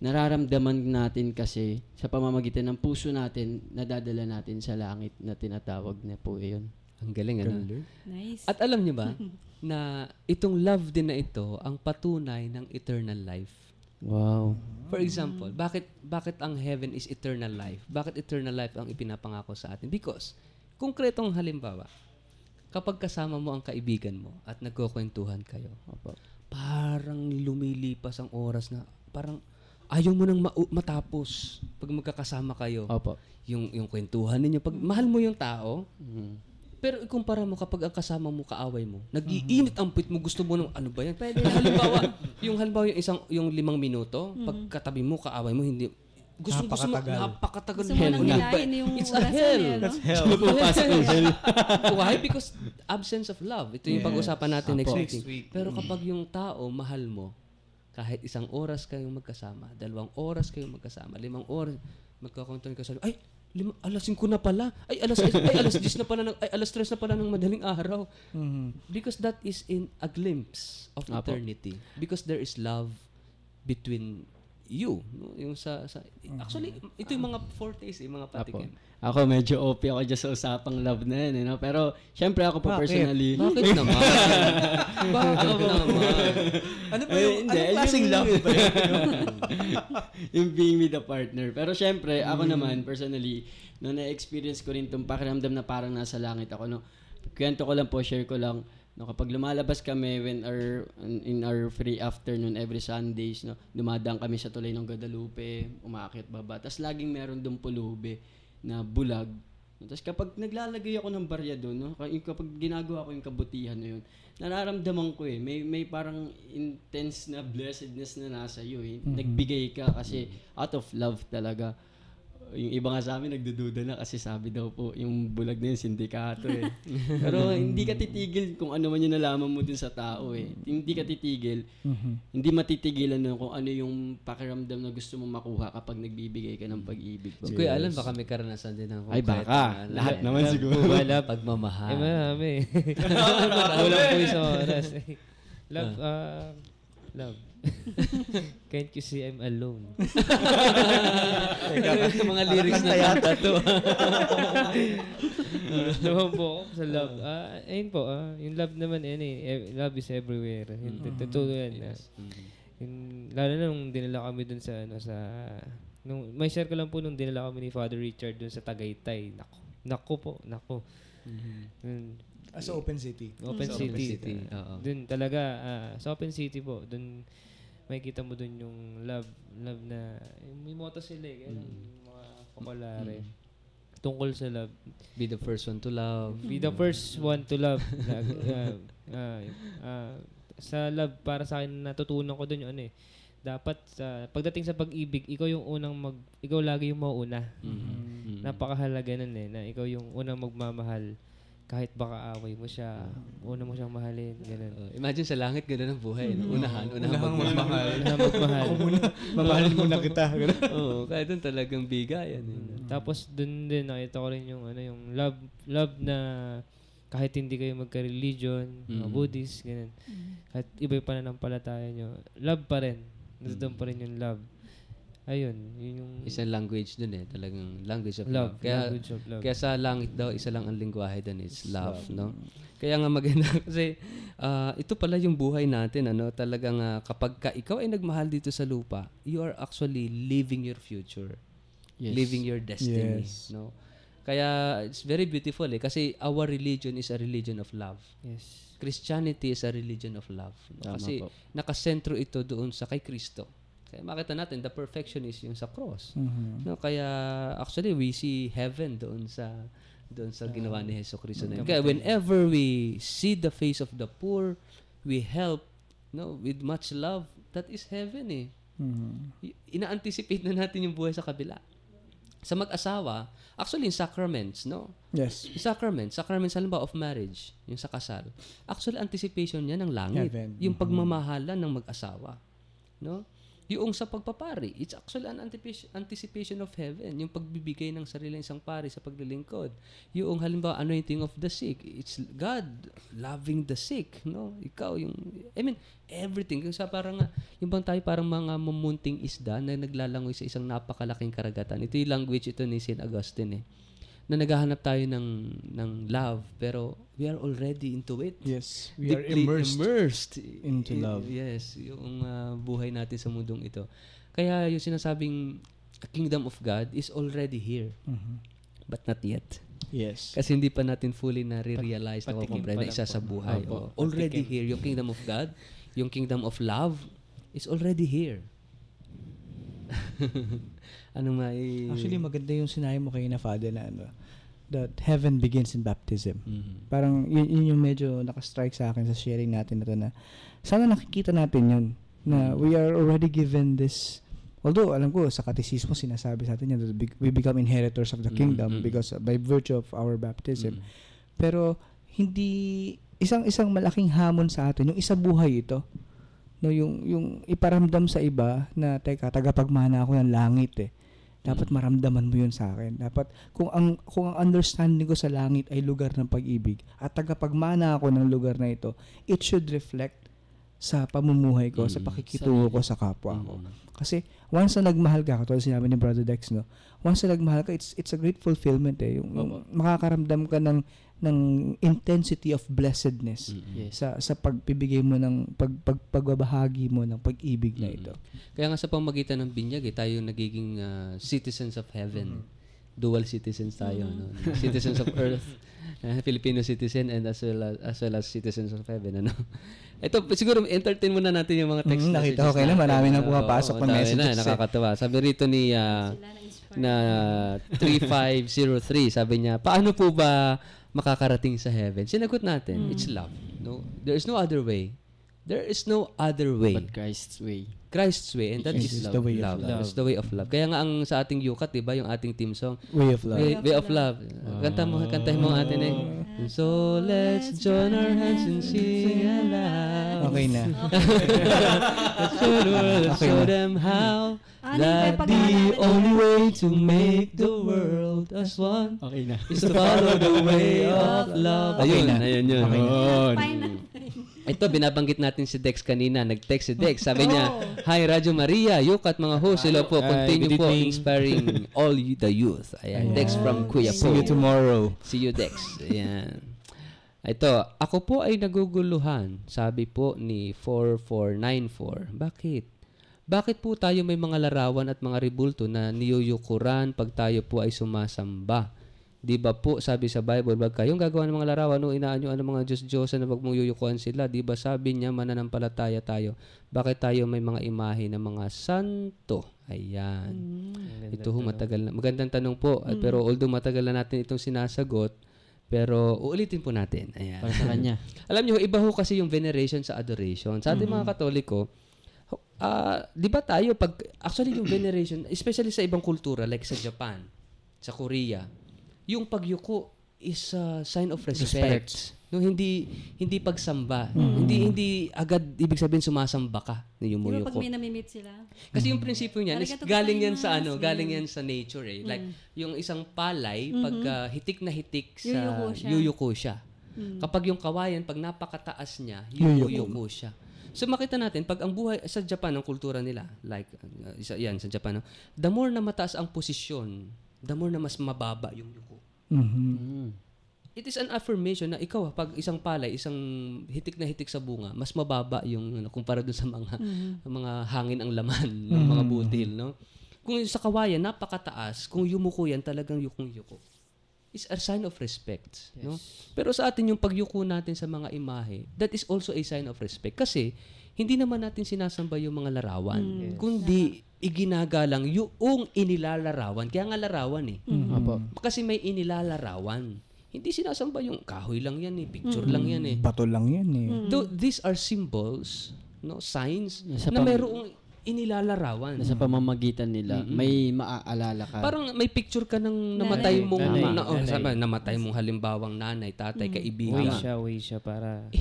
nararamdaman natin kasi sa pamamagitan ng puso natin, nadadala natin sa langit na tinatawag na po iyon. Ang galing, ano? Nice. At alam niyo ba na itong love din na ito ang patunay ng eternal life. Wow. For example, bakit ang heaven is eternal life? Bakit eternal life ang ipinapangako sa atin? Because, konkretong halimbawa, kapag kasama mo ang kaibigan mo at nagkukwentuhan kayo, parang lumilipas ang oras na parang ayaw mo nang matapos pag magkakasama kayo. Opo. Yung kwentuhan ninyo. Pag mahal mo yung tao, pero ikumpara mo kapag ang kasama mo, kaaway mo, nag-iinit ang puwit mo, gusto mo nung ano ba yan? Pwede halimbawa yung 5 minuto, pagkatabi mo, kaaway mo, hindi, gusto mo, napakatagal. Gusto mo nang hilahin yung It's a oras hell. na yan, no? Hell. Pumapasok ng hell. Why? Because absence of love. Ito yung Yes. pag-usapan natin next Next week. Pero kapag yung tao, mahal mo, kahit 1 oras kayong magkasama, 2 oras kayong magkasama, 5 oras, magkakontan ka sa alas 5 na pala. Alas 10 na pala alas 3 na pala ng madaling araw. Because that is in a glimpse of Apo. eternity. Because there is love between you, no? Yung actually ito yung mga fortes, yung mga patikim. Ako medyo OP ako dyan sa usapang love na yan, no? Pero syempre ako po personally. Bakit naman? Bakit naman? Ano ba yung, anong klaseng love ba yun? Yung being with a partner. Pero syempre, ako naman, personally, no, na-experience ko rin itong pakiramdam na parang nasa langit ako, no? Kwento ko lang po, share ko lang, no, kapag lumalabas kami in our free afternoon every Sundays, no, dumadaan kami sa tulay ng Guadalupe, umaakit baba, tapos laging meron doon pulube na bulag. Tapos kapag naglalagay ako ng barya doon, no, kapag ginagawa ko yung kabutihan na yun, nararamdaman ko may parang intense na blessedness na nasa iyo. Nagbigay ka kasi out of love talaga. Yung iba nga sa amin nagdududa na kasi sabi daw po yung bulag na yun sindikato Pero hindi ka titigil kung ano man yung nalaman mo dun sa tao Hindi ka titigil. Hindi matitigilan nun kung ano yung pakiramdam na gusto mong makuha kapag nagbibigay ka ng pag-ibig. Si Kuya Alan, baka may karanasan din ng Ay, baka. Lahat naman siguro. Wala. Pagmamahal. Marami. Kulang po isang oras. Love, love. Can't you see I'm alone? Mga lyrics na yata to. Naman po ako sa love. Ayun po, yung love naman, love is everywhere. Totoo yan. Lalo na nung dinala kami dun sa, may share ko lang po nung dinala kami ni Father Richard dun sa Tagaytay. Nako. Sa Open City. Open Sa City. Open City, oo. Dun talaga, sa Open City po, dun makikita mo dun yung love na, may motto sila yung mga popular tungkol sa love. Be the first one to love. Be the first one to love. Sa love, para sa akin, natutunan ko dun yung dapat pagdating sa pag-ibig, ikaw lagi yung mauuna. Napakahalaga nun na ikaw yung unang magmamahal. Kahit baka away mo siya, una mo siyang mahalin, gano'n. Imagine sa langit, gano'n ang buhay. No? Unahang magmahal. Magmahal. Mamahalin muna kita. Oo, kaya doon talagang bigayan. Tapos doon din nakita ko rin yung yung love na kahit hindi kayo magka-religion, mga Buddhist, gano'n. Kahit iba yung pananampalataya nyo, love pa rin. Doon pa rin yung love. Ayun, yun yung Isang language dun eh. Talagang language of love. love. Kaya, Language of love. kaya sa langit daw, isa lang ang lingwahe dun. It's love, no? Kaya nga maganda kasi ito pala yung buhay natin, ano? Talagang kapag ikaw ay nagmahal dito sa lupa, you are actually living your future. Yes. Living your destiny, Yes. no? Kaya it's very beautiful eh. Kasi our religion is a religion of love. Yes. Christianity is a religion of love. No? Tama Kasi po. nakasentro ito doon sa kay Kristo. Kaya makita natin, the perfection is yung sa cross. No, kaya actually we see heaven doon sa ginawa ni Hesus Kristo na yun. Kaya whenever we see the face of the poor, we help, no, with much love, that is heaven eh. Ina-anticipate na natin yung buhay sa kabila. Sa mag-asawa, actually in sacraments, no? Yes. Yung sacraments halimbawa of marriage, yung sa kasal. Actually anticipation niya ng langit, Heaven. yung pagmamahalan ng mag-asawa, no? Yung sa pagpapari, it's actually an anticipation of heaven. Yung pagbibigay ng sarili ng isang pari sa paglilingkod. Yung halimbawa, anointing of the sick. It's God loving the sick. No? Ikaw yung, everything. Yung sa parang, yung bang tayo parang mga mumunting isda na naglalangoy sa isang napakalaking karagatan. Ito yung language ito ni St. Augustine eh. Na naghahanap tayo ng love, pero we are already into it. Yes. We are Deeply immersed into love. Yes, yung buhay natin sa mundong ito. Kaya yung sinasabing kingdom of God is already here, but not yet. Yes. Kasi hindi pa natin fully na-realize na patikim comprehend na pa lang isa po. sa buhay. Opo, Already patikim. here, yung kingdom of God, yung kingdom of love is already here. Anong mai... Actually, maganda yung sinabi mo kayo na Father na that heaven begins in baptism. Parang yun yung medyo nakastrike sa akin sa sharing natin na to na sana nakikita natin yun na we are already given this, although alam ko sa katekismo sinasabi sa atin yan that we become inheritors of the kingdom because by virtue of our baptism. Pero hindi isang malaking hamon sa atin yung isa buhay ito, no, yung iparamdam sa iba na teka, tagapagmana ako ng langit eh. Dapat maramdaman mo yun sa akin. Dapat kung ang understanding ko sa langit ay lugar ng pag-ibig at tagapagmana ako ng lugar na ito, it should reflect sa pamumuhay ko, sa pakikitungo ko sa kapwa ko. Kasi once na nagmahal ka, katulad sinabi ni Brother Dex, no, once na nagmahal ka, it's a great fulfillment eh. Yung makakaramdam ka ng intensity of blessedness sa pagbibigay mo ng pagbabahagi mo ng pag-ibig na ito. Kaya nga sa pamagitan ng binyag, tayo nagiging citizens of heaven. Dual citizens tayo, no? Citizens of earth, Filipino citizen, and as well as citizens of heaven, ano? Ito, siguro entertain muna natin yung mga text messages. Nakita ko kayo na marami nang pumapasok na dami messages. na, nakakatawa. Sabi rito ni na 3503, sabi niya, paano po ba makakarating sa heaven? Sinagot natin, it's love. No, there is no other way. There is no other way. But Christ's way. Christ's way, and that Yes, is it's the way of love. It's the way of love. Kaya nga ang sa ating yukat, 'di ba, yung ating team song, Way of love. Way of love. Kantahin mo atin eh. So let's join our hands and sing aloud. Okay na. Let's show the world, let's show them how Ano that yung the pag-aaralan only way to make the world as one Okay na. is to follow the way of love. Okay na. Ayun yun. Okay na. Fine na. Ito, binabanggit natin si Dex kanina. Nag-text si Dex. Sabi niya, Hi, Radyo Maria, Yukat, mga host. Hello po. Continue good po evening. inspiring all the youth. Ayan. Dex from Kuya See you Po. tomorrow. See you, Dex. Ayan. Ito, ako po ay naguguluhan. Sabi po ni 4494. Bakit? Bakit po tayo may mga larawan at mga ribulto na niyuyukuran pag tayo po ay sumasamba? Di ba po, sabi sa Bible, wag kayong gagawa ng mga larawan o inaanyo ang mga Diyos-Diyosan na wag mong yuyukuhan sila. Di ba sabi niya, mananampalataya tayo. Bakit tayo may mga imahe ng mga santo? Ayan. Ito ho, matagal na. Magandang tanong po. Pero although matagal na natin itong sinasagot, pero uulitin po natin. Ayan. Para sa kanya. Alam niyo, iba ho kasi yung veneration sa adoration. Sa ating mga Katoliko, di ba tayo, actually yung veneration, especially sa ibang kultura, like sa Japan, sa Korea, yung pagyuko is a sign of respect. No, hindi pagsamba. Hindi agad ibig sabihin sumasamba ka na yung Di ba muyuko. pag may namimit sila? Kasi yung prinsipyo niyan is Arigato galing yan sa gozaimasu. galing yan sa nature eh. Like yung isang palay pag hitik na hitik sa Yuyuko siya. yuyuko siya. Kapag yung kawayan pag napakataas niya, yuyuko siya. So makita natin, pag ang buhay sa Japan, ang kultura nila, like, yan sa Japan, no? The more na mataas ang posisyon, the more na mas mababa yung yuko. It is an affirmation na ikaw, pag isang palay, isang hitik na hitik sa bunga, mas mababa yung kumpara doon sa mga hangin ang laman ng mga butil, no? Kung sa kawayan napakataas, kung yumuko yan, talagang yukong-yuko. It's a sign of respect, no? Pero sa atin yung pagyuko natin sa mga imahe, that is also a sign of respect kasi hindi naman natin sinasamba yung mga larawan, kundi iginagalang yung inilalarawan. Kaya nga larawan kasi may inilalarawan. Hindi sinasamba yung kahoy lang yan picture lang yan Bato lang yan These are symbols, no, signs Nasa na mayroong inilalarawan. Nasa pamamagitan nila, may maaalala ka. Parang may picture ka ng namatay mong Nanay. namatay mong halimbawang nanay, tatay, kaibigan. Way siya para...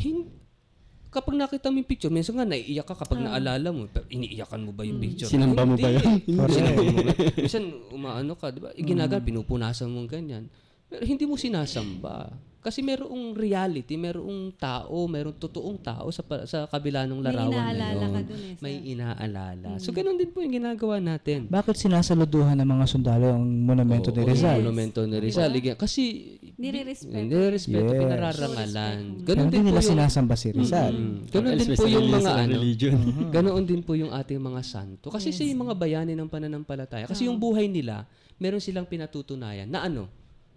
Kapag nakita mo yung picture, minsan nga naiiyak ka kapag naalala mo. Iniiyakan mo ba yung picture? Sinamba mo ba yun? Sinamba mo ba? Minsan umaano ka, di ba? Pinupunasan mo ganyan. Pero hindi mo sinasamba. Kasi merong reality, merong tao, merong totoong tao sa kabila ng larawan na inaalala yun. ka dun May inaalala. So, ganun din po yung ginagawa natin. Bakit sinasaluduhan ng mga sundalo ang monumento ni Rizal? Monumento ni Rizal. Kasi Nire-respeto. Pinararangalan. Ganun din nila sinasamba si Rizal. Ganun din po yung mga religion. Ganoon din po yung ating mga santo. Kasi sa mga bayani ng pananampalataya. Kasi yung buhay nila, meron silang pinatutunayan na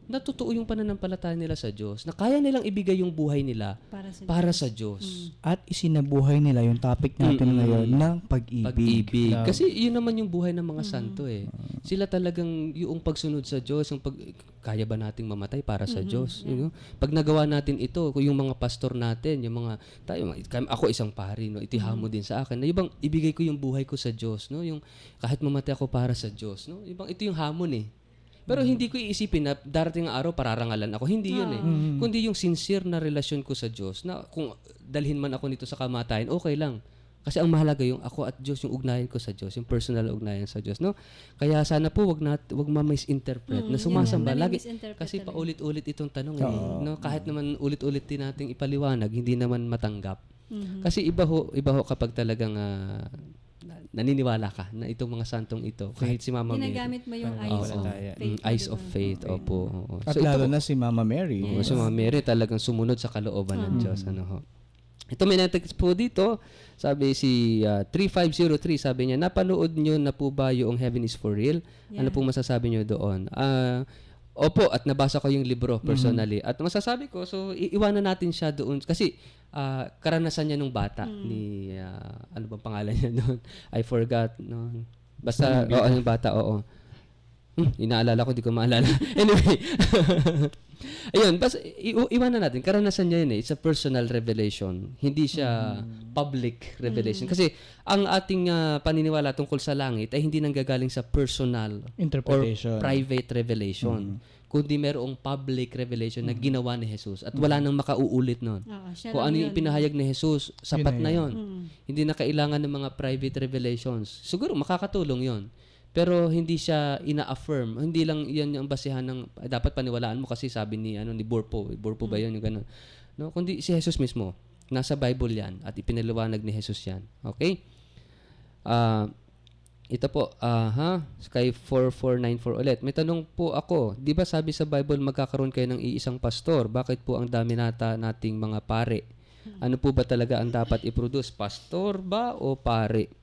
na totoo yung pananampalataya nila sa Diyos, na kaya nilang ibigay yung buhay nila para sa Diyos. At isinabuhay nila yung topic natin ngayon ng pag-ibig. Kasi yun naman yung buhay ng mga santo Sila talagang yung pagsunod sa Diyos, kaya ba nating mamatay para sa Diyos? You know? Pag nagawa natin ito, yung mga pastor natin, yung mga ako isang pari, no, itihamo din sa akin. Na yung ibigay ko yung buhay ko sa Diyos, no? Yung kahit mamatay ako para sa Diyos, no? Ito yung hamon Pero hindi ko iisipin na darating ang araw pararangalan ako. Hindi yun Kundi yung sincere na relasyon ko sa Diyos na kung dalhin man ako nito sa kamatayan, okay lang. Kasi ang mahalaga yung ako at Diyos, yung ugnayan ko sa Diyos, yung personal ugnayan sa Diyos, no? Kaya sana po wag ma-misinterpret na sumasamba lagi kasi paulit-ulit itong tanong no? Kahit naman ulit-ulit din nating ipaliwanag, hindi naman matanggap. Kasi iba ho kapag talagang naniniwala ka na itong mga santong ito, kahit si Mama Mary. Ginagamit mo yung eyes of faith. Opo. At lalo na si Mama Mary. Si Mama Mary talagang sumunod sa kalooban ng Diyos. Ito may natext po dito. Sabi si 3503, sabi niya, napanood niyo na po ba yung Heaven is for Real? Ano pong masasabi niyo doon? Opo, at nabasa ko yung libro personally. At masasabi ko, so iiwanan natin siya doon. Kasi karanasan niya nung bata ni, ano bang pangalan niya doon? I forgot. No? Basta, yung bata, inaalala ko, di ko maalala. Anyway, ayun, basta iwanan natin. Karanasan niya yun It's a personal revelation. Hindi siya public revelation. Kasi ang ating paniniwala tungkol sa langit ay hindi nanggagaling sa personal interpretation or private revelation. Kundi merong public revelation na ginawa ni Jesus at wala nang makauulit nun. Kung ano yung pinahayag ni Jesus, sapat na yon. Hindi na kailangan ng mga private revelations. Siguro makakatulong yon. Pero hindi siya ina-affirm. Hindi lang yan yung basihan ng dapat paniwalaan mo kasi sabi ni Borpo. Borpo ba yun yung ganun? No, kundi si Jesus mismo. Nasa Bible yan at ipinaliwanag ni Jesus yan. Okay? Ito po, Sky 4494 ulit. May tanong po ako, di ba sabi sa Bible magkakaroon kayo ng iisang pastor? Bakit po ang dami nating mga pare? Ano po ba talaga ang dapat i-produce? Pastor ba o pare?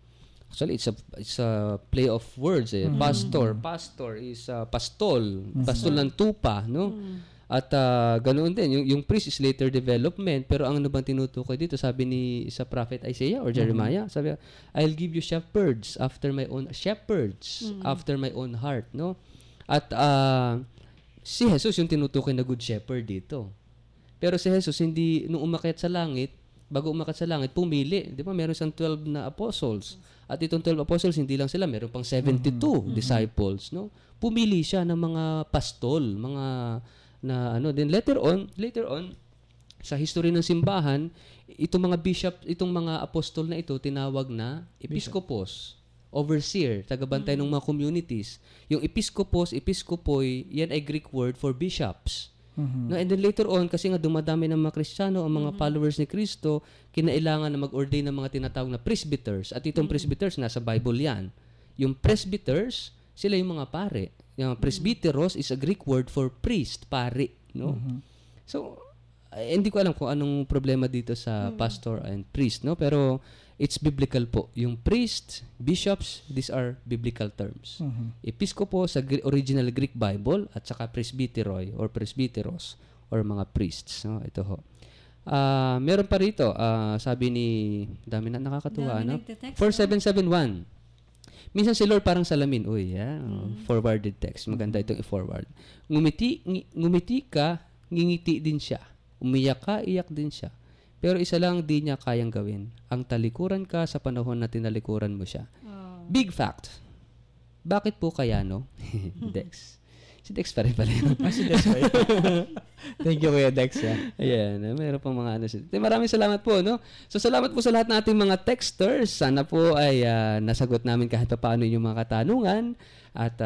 Actually, it's a play of words Pastor is pastol. Pastol ng tupa, no? At ganoon din, yung priest is later development, pero ang ano bang tinutukoy dito? Sabi ni sa prophet Isaiah or Jeremiah, sabi, I'll give you shepherds after my own heart, no? At si Jesus yung tinutukoy na good shepherd dito. Pero si Jesus hindi nung umakyat sa langit, bago umakyat sa langit, pumili, 'di ba? Meron siyang 12 na apostles. At itong 12 apostles hindi lang sila, meron pang 72 disciples, no? Pumili siya ng mga pastol, mga then later on sa history ng simbahan, itong mga bishop, itong mga apostol na ito tinawag na episkopos, overseer, tagabantay ng mga communities. Yung episkopos, episkopoi, yan ay Greek word for bishops. Mhm. No, and then later on, kasi nga dumadami ng mga Kristiyano, ang mga followers ni Kristo, kinailangan na mag-ordain ng mga tinatawag na presbyters. At itong presbyters, nasa Bible yan. Yung presbyters, sila yung mga pare. Yung presbyteros is a Greek word for priest, pare. No? So, hindi ko alam kung anong problema dito sa pastor and priest, no? Pero it's biblical po. Yung priest, bishops, these are biblical terms. Episkopo sa original Greek Bible at saka presbyteroi or presbyteros or mga priests. No? Ito ho. Meron pa rito, sabi ni, dami na nakakatuwa, Dami no? nagte-text, 4771. Minsan si Lord parang salamin. Uy, forwarded text. Maganda itong i-forward. Ngumiti ka, ngingiti din siya. Umiyak ka, iyak din siya. Pero isa lang di niya kayang gawin. Ang talikuran ka sa panahon na tinalikuran mo siya. Big fact. Bakit po kaya, no? Dex. Si Dex pa rin pala yun. Si Dex ba yun? Thank you, Kuya Dex. Ayan, meron pang mga ano. Maraming salamat po, no? So, salamat po sa lahat nating mga texters. Sana po ay nasagot namin kahit pa paano yung mga katanungan. At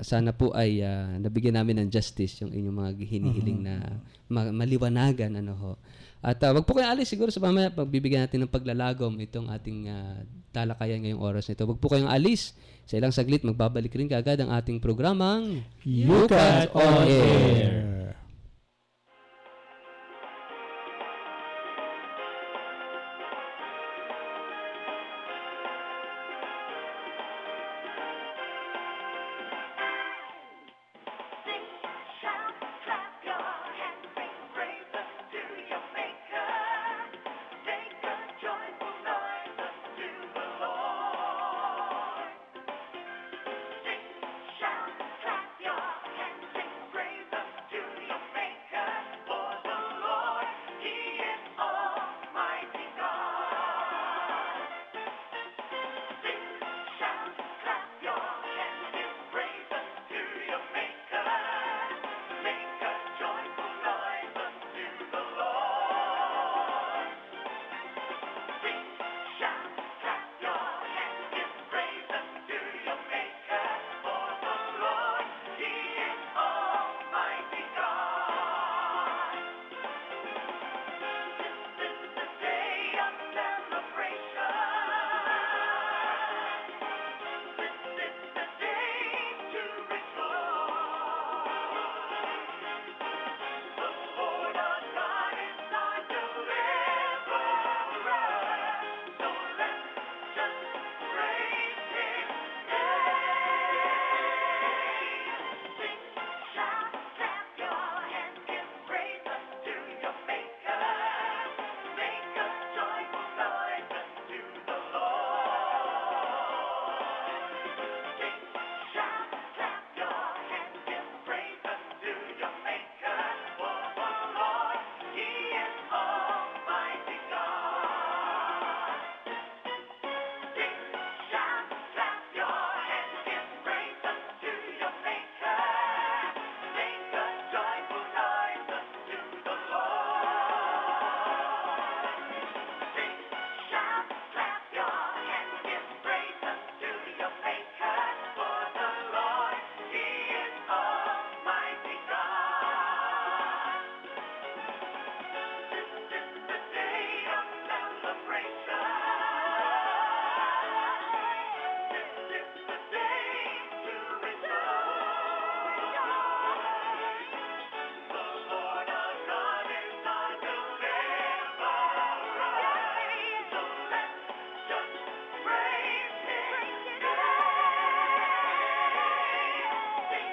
sana po ay nabigyan namin ng justice yung inyong mga hinihiling na maliwanagan. Ano ho. At wag po kayong alis, siguro sa mamaya pagbibigyan natin ng paglalagom itong ating talakayan ngayong oras nito. Wag po kayong alis. Sa ilang saglit, magbabalik rin kaagad ang ating programang Yukat on Air. Shout, clap your hands, sing praises to your Maker. Make a joyful noise unto the Lord. Sing, shout, clap your hands, sing praises to your Maker. For the Lord, He is Almighty God. Sing, shout, clap your hands, sing praises to your Maker. Make a joyful noise unto the Lord. Sing, shout, clap your hands, give praises to your Maker. For the Lord, He is Almighty God. This is the day of celebration. This is the day to rejoice. The Lord our God is our deliverer. So let's just praise His name. Sing, shout, clap your hands, give praises to your Maker. Make a joyful noise unto the Lord. Sing, shout, clap your hands, give praises to your Maker. For the Lord, He is Almighty God. Sing, shout, clap your hands, give praises to your Maker. Make a joyful noise unto the Lord. Sing, shout, clap your hands, give praises to your Maker. For the Lord, He is Almighty God. This is the day of celebration. This is the day to rejoice. The Lord our God is our deliverer. So let's just praise His name. Sing,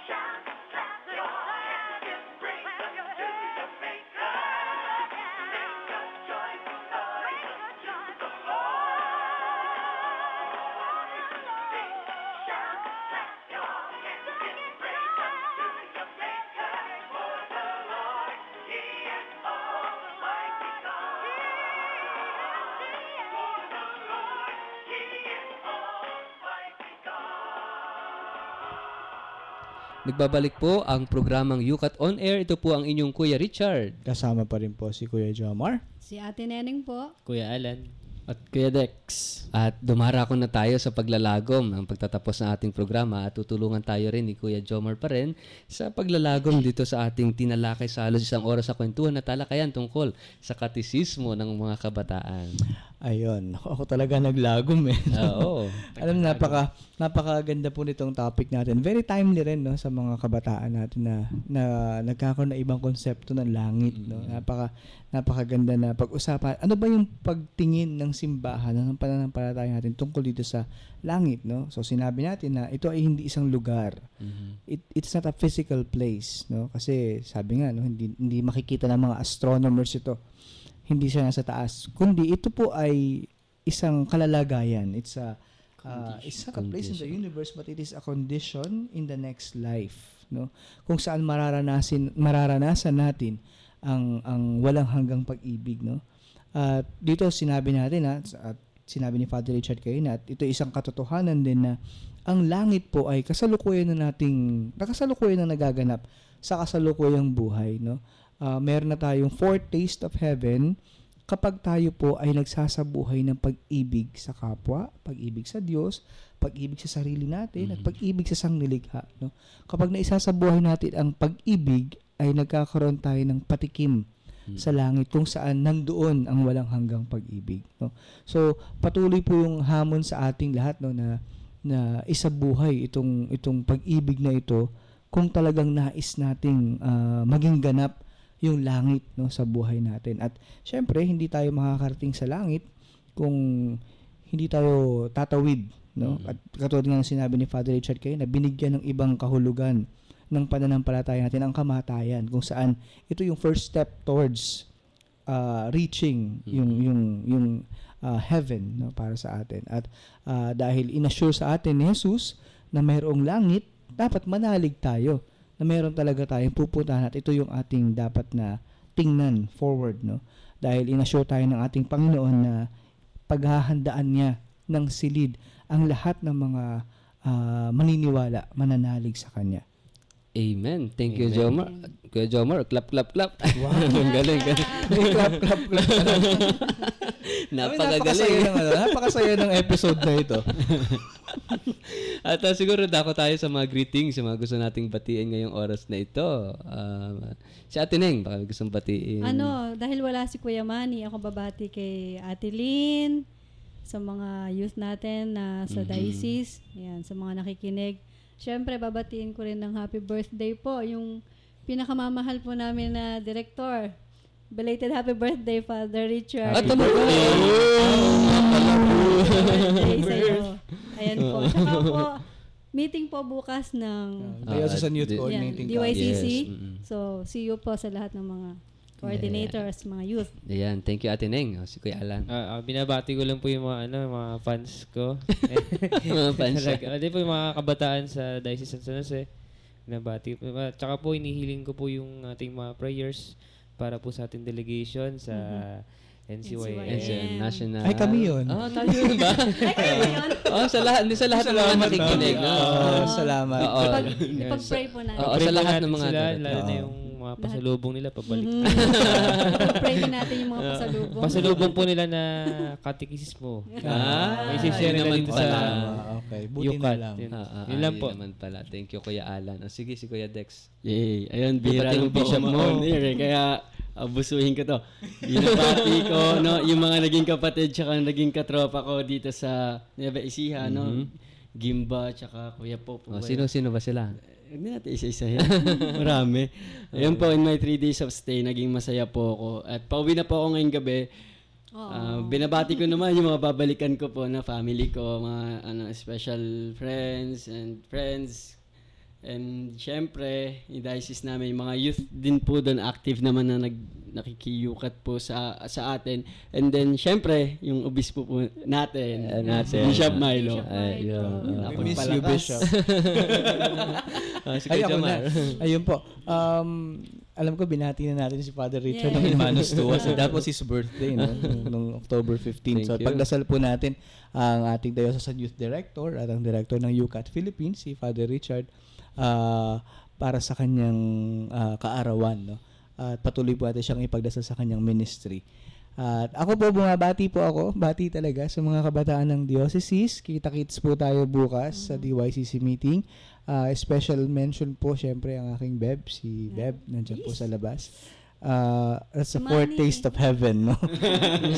shout, clap your hands, give praises to your Maker. Make a joyful noise unto the Lord. Sing, shout, clap your hands, give praises to your Maker. For the Lord, He is Almighty God. For the Lord, He is Almighty God. Nagbabalik po ang programang Yukat on Air. Ito po ang inyong Kuya Richard. Kasama pa rin po si Kuya Jomar. Si Ate Neneng po. Kuya Alan. At Kuya Dex. At dumarako na tayo sa paglalagom ng pagtatapos ng ating programa at tutulungan tayo rin ni Kuya Jomar pa rin sa paglalagom dito sa ating tinalakay sa halos 1 oras sa kwentuhan na talakayan tungkol sa katisismo ng mga kabataan. Ayun, ako talaga naglagom eh. Oo. Alam, napakaganda po nitong topic natin. Very timely rin, no, sa mga kabataan natin na nagkakaroon ng ibang konsepto ng langit, no. Napakaganda na pag-usapan. Ano ba yung pagtingin ng simbahan ng pananampalataya natin tungkol dito sa langit, no? So sinabi natin na ito ay hindi isang lugar. It's not a physical place, no? Kasi sabi nga, no, hindi makikita ng mga astronomers ito. Hindi siya nasa taas, kundi ito po ay isang kalalagayan. It's not a place in the universe, but it is a condition in the next life, no? Kung saan mararanasan natin ang walang hanggang pag-ibig, no? At dito sinabi natin at sinabi ni Father Richard kayo na ito ay isang katotohanan din na ang langit po ay kasalukuyan na nagaganap sa kasalukuyang buhay, no? Meron na tayong foretaste of heaven kapag tayo po ay nagsasabuhay ng pag-ibig sa kapwa, pag-ibig sa Diyos, pag-ibig sa sarili natin, at pag-ibig sa sangnilikha, no? Kapag naisasabuhay natin ang pag-ibig, ay nagkakaroon tayo ng patikim sa langit kung saan nandoon ang walang hanggang pag-ibig, no? So patuloy po yung hamon sa ating lahat, no, na isabuhay itong pag-ibig na ito kung talagang nais nating maging ganap yung langit, no, sa buhay natin. At syempre hindi tayo makakarating sa langit kung hindi tayo tatawid, no? At katulad nga ng sinabi ni Father Richard kayo na binigyan ng ibang kahulugan ng pananampalataya natin ang kamatayan, kung saan ito yung first step towards reaching yung heaven, no, para sa atin. At dahil inassure sa atin ni Jesus na mayroong langit, dapat manalig tayo na mayroon talaga tayong pupuntahan at ito yung ating dapat na tingnan forward, no? Dahil inassure tayo ng ating Panginoon na paghahandaan niya ng silid ang lahat ng mga maniniwala, mananalig sa Kanya. Amen. Thank you, Jomar. Kuya Jomar, clap. Wow. Galing. clap. Napakagaling. Napakasaya ng episode na ito. At siguro dako tayo sa mga greetings, sa mga gusto nating batiin ngayong oras na ito. Si Ate Neng, baka gustong batiin. Dahil wala si Kuya Manny, ako babati kay Ate Lynn, sa mga youth natin na sa diocese, yan, sa mga nakikinig. Siyempre, babatiin ko rin ng happy birthday po yung pinakamamahal po namin na director. Belated happy birthday, Father Richard. At talaga! Birthday sa'yo. Ayan po. Tsaka po, meeting po bukas ng Diocesan Youth Coordinating DYCC. Yes. So, see you po sa lahat ng mga coordinators, mga youth. Ayan, thank you Ate Neng. Si Kuya Alan. Binabati ko lang po yung mga fans ko. Mga fans. Hindi po yung mga kabataan sa Diocese of San Jose. Binabati po. Tsaka po, inihiling ko po yung ating mga prayers para po sa ating delegation sa NCYM. National. Ay, kami yun. Tayo yun ba? Sa lahat ng mga nakikinig. Salamat. Ipag-pray po natin. Sa lahat ng mga lalo na yung mga pasalubong nila pabalik. Ipag-pray natin yung mga pasalubong. Pasalubong po nila na katekisismo. May share nila dito sa Okay, buti Yukat. na lang. Yun lang po. naman pala. Thank you, Kuya Alan. Sige, si Kuya Dex. Yay. Ayun, bihira Batiin ng po bishop ako mo. Kaya abusuhin ko to. Binabati ko, no, yung mga naging kapatid tsaka naging katropa ko dito sa Nueva Ecija, no. Gimba tsaka Kuya Popo. Sino ba sila? Hindi natin isa-isa yan. Marami. Ayun po, in my 3 days of stay, naging masaya po ako. At pauwi na po ako ngayong gabi. Binabati ko naman yung mga babalikan ko po na family ko, mga special friends. And syempre, yung diocese namin, yung mga youth din po doon active naman na nakikiyukat po sa atin. And then, syempre, yung obispo po natin, Bishop Milo. We miss you, Bishop. Ay, ako na. Ayun po. Alam ko, binati na natin si Father Richard ng Manos Tuwa. So, that was his birthday, no? Noong October 15. So, pagdasal po natin ang ating Diocesan Youth Director at ang Director ng UCAT Philippines, si Father Richard, para sa kanyang kaarawan, no? At patuloy po natin siyang ipagdasal sa kanyang ministry. At ako po, bumabati po ako. Bati talaga sa mga kabataan ng diocese. Kita-kits po tayo bukas sa DYCC meeting. Special mention po, syempre, ang aking Beb. Si Beb, nandiyan po sa labas. That's a Si foretaste Manny. of heaven, no?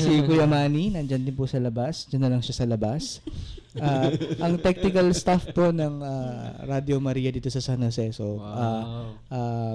Si Kuya Manny, nandyan din po sa labas. Diyan na lang siya sa labas. Ang technical staff po ng Radio Maria dito sa San Jose. So,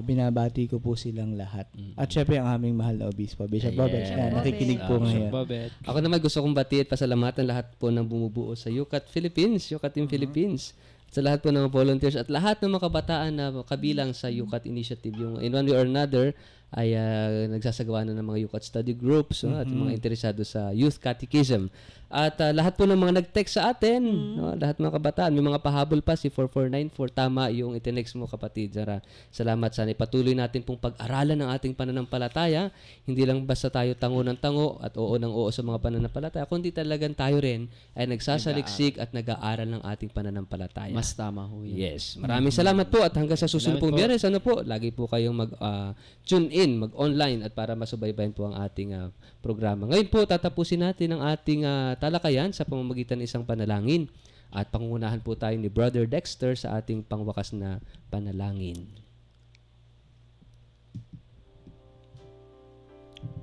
binabati ko po silang lahat. At syempre, ang aming mahal na obispo, Bishop Bobet. Ayan. Yan, nakikinig po ngayon. Babet. Ako naman gusto kong batiin at pasalamatan lahat po ng bumubuo sa UCAT Philippines, UCAT Team Philippines. Sa lahat po ng mga volunteers at lahat ng mga kabataan na kabilang sa UCAT Initiative, yung in one way or another ay nagsasagawa na ng mga UCAT study groups, no, at mga interesado sa youth catechism. At lahat po ng mga nag-text sa atin, no, lahat mga kabataan, may mga pahabol pa si 4494, tama yung itinext mo kapatid. Zara, salamat, sana ipatuloy natin pong pag-aralan ng ating pananampalataya. Hindi lang basta tayo tango ng tango at oo ng oo sa mga pananampalataya, kundi talagang tayo rin ay nagsasaliksik at nag-aaral ng ating pananampalataya. Mas tama ho yan. Yes. Maraming salamat po at hanggang sa susunod pong Biyernes, ano po, lagi po kayong mag-tune in, mag-online at para masubaybayan po ang ating programa. Ngayon po, tatapusin natin ang ating talakayan sa pamamagitan ng isang panalangin at pangungunahan po tayo ni Brother Dexter sa ating pangwakas na panalangin.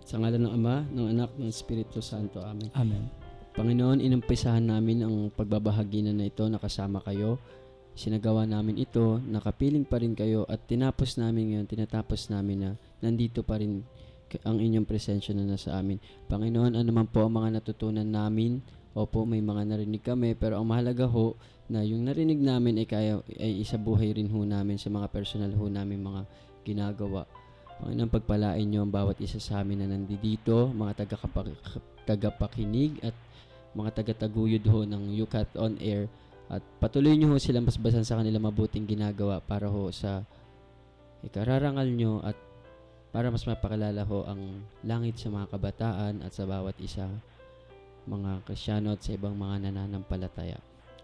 Sa ngalan ng Ama, ng Anak, ng Espiritu Santo. Amen. Amen. Panginoon, inumpisahan namin ang pagbabahagi na ito na kasama kayo. Sinagawa namin ito, nakapiling pa rin kayo at tinapos namin ngayon, tinatapos namin na nandito pa rin ang inyong presensya na nasa amin. Panginoon, ano man po ang mga natutunan namin, opo, may mga narinig kami, pero ang mahalaga ho, na yung narinig namin ay isabuhay rin ho namin sa mga personal ho namin mga ginagawa. Panginoon, pagpalain nyo ang bawat isa sa amin na nandito, mga tagapakinig at mga tagataguyod ho ng UCAT on Air, at patuloy nyo ho silang basbasan sa kanila mabuting ginagawa para ho sa ikararangal nyo at para mas mapakilala ho ang langit sa mga kabataan at sa bawat isa, mga Kristyano at sa ibang mga nananampalataya.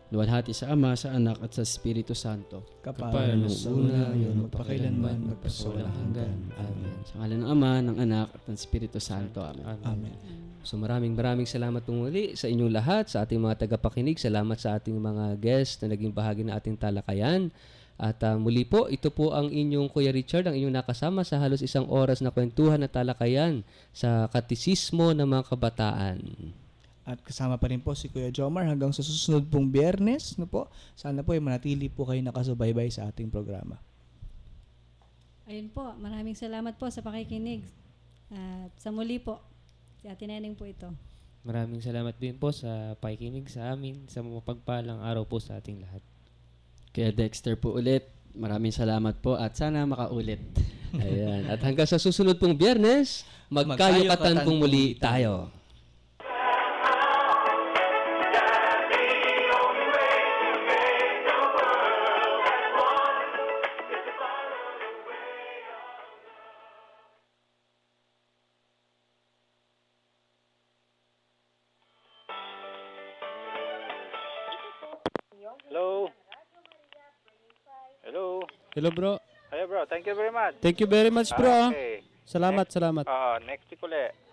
Luwalhati sa Ama, sa Anak at sa Espiritu Santo. Kapal ng una, yun, magpakailanman, magpasawalang hanggan. Amen. Sa ngalan ng Ama, ng Anak at ng Espiritu Santo. Amen. Amen. So maraming salamat po muli sa inyong lahat, sa ating mga tagapakinig. Salamat sa ating mga guests na naging bahagi ng ating talakayan. At muli po, ito po ang inyong Kuya Richard, ang inyong nakasama sa halos 1 oras na kwentuhan at talakayan sa katisismo ng mga kabataan. At kasama pa rin po si Kuya Jomar hanggang sa susunod pong Biyernes, no po. Sana po ay manatili po kayo nakasubaybay sa ating programa. Ayun po, maraming salamat po sa pakikinig. At sa muli po, si Ate Neneng po ito. Maraming salamat din po sa pakikinig sa amin sa mapagpalang araw po sa ating lahat. Kaya Dexter po ulit, maraming salamat po at sana makaulit. Ayan. At hanggang sa susunod pong Biyernes, magkayukatan pong muli tayo. Hello. Hello. Hello bro. Hi bro, thank you very much. Thank you very much bro. Okay. Salamat, salamat. Next week ulit.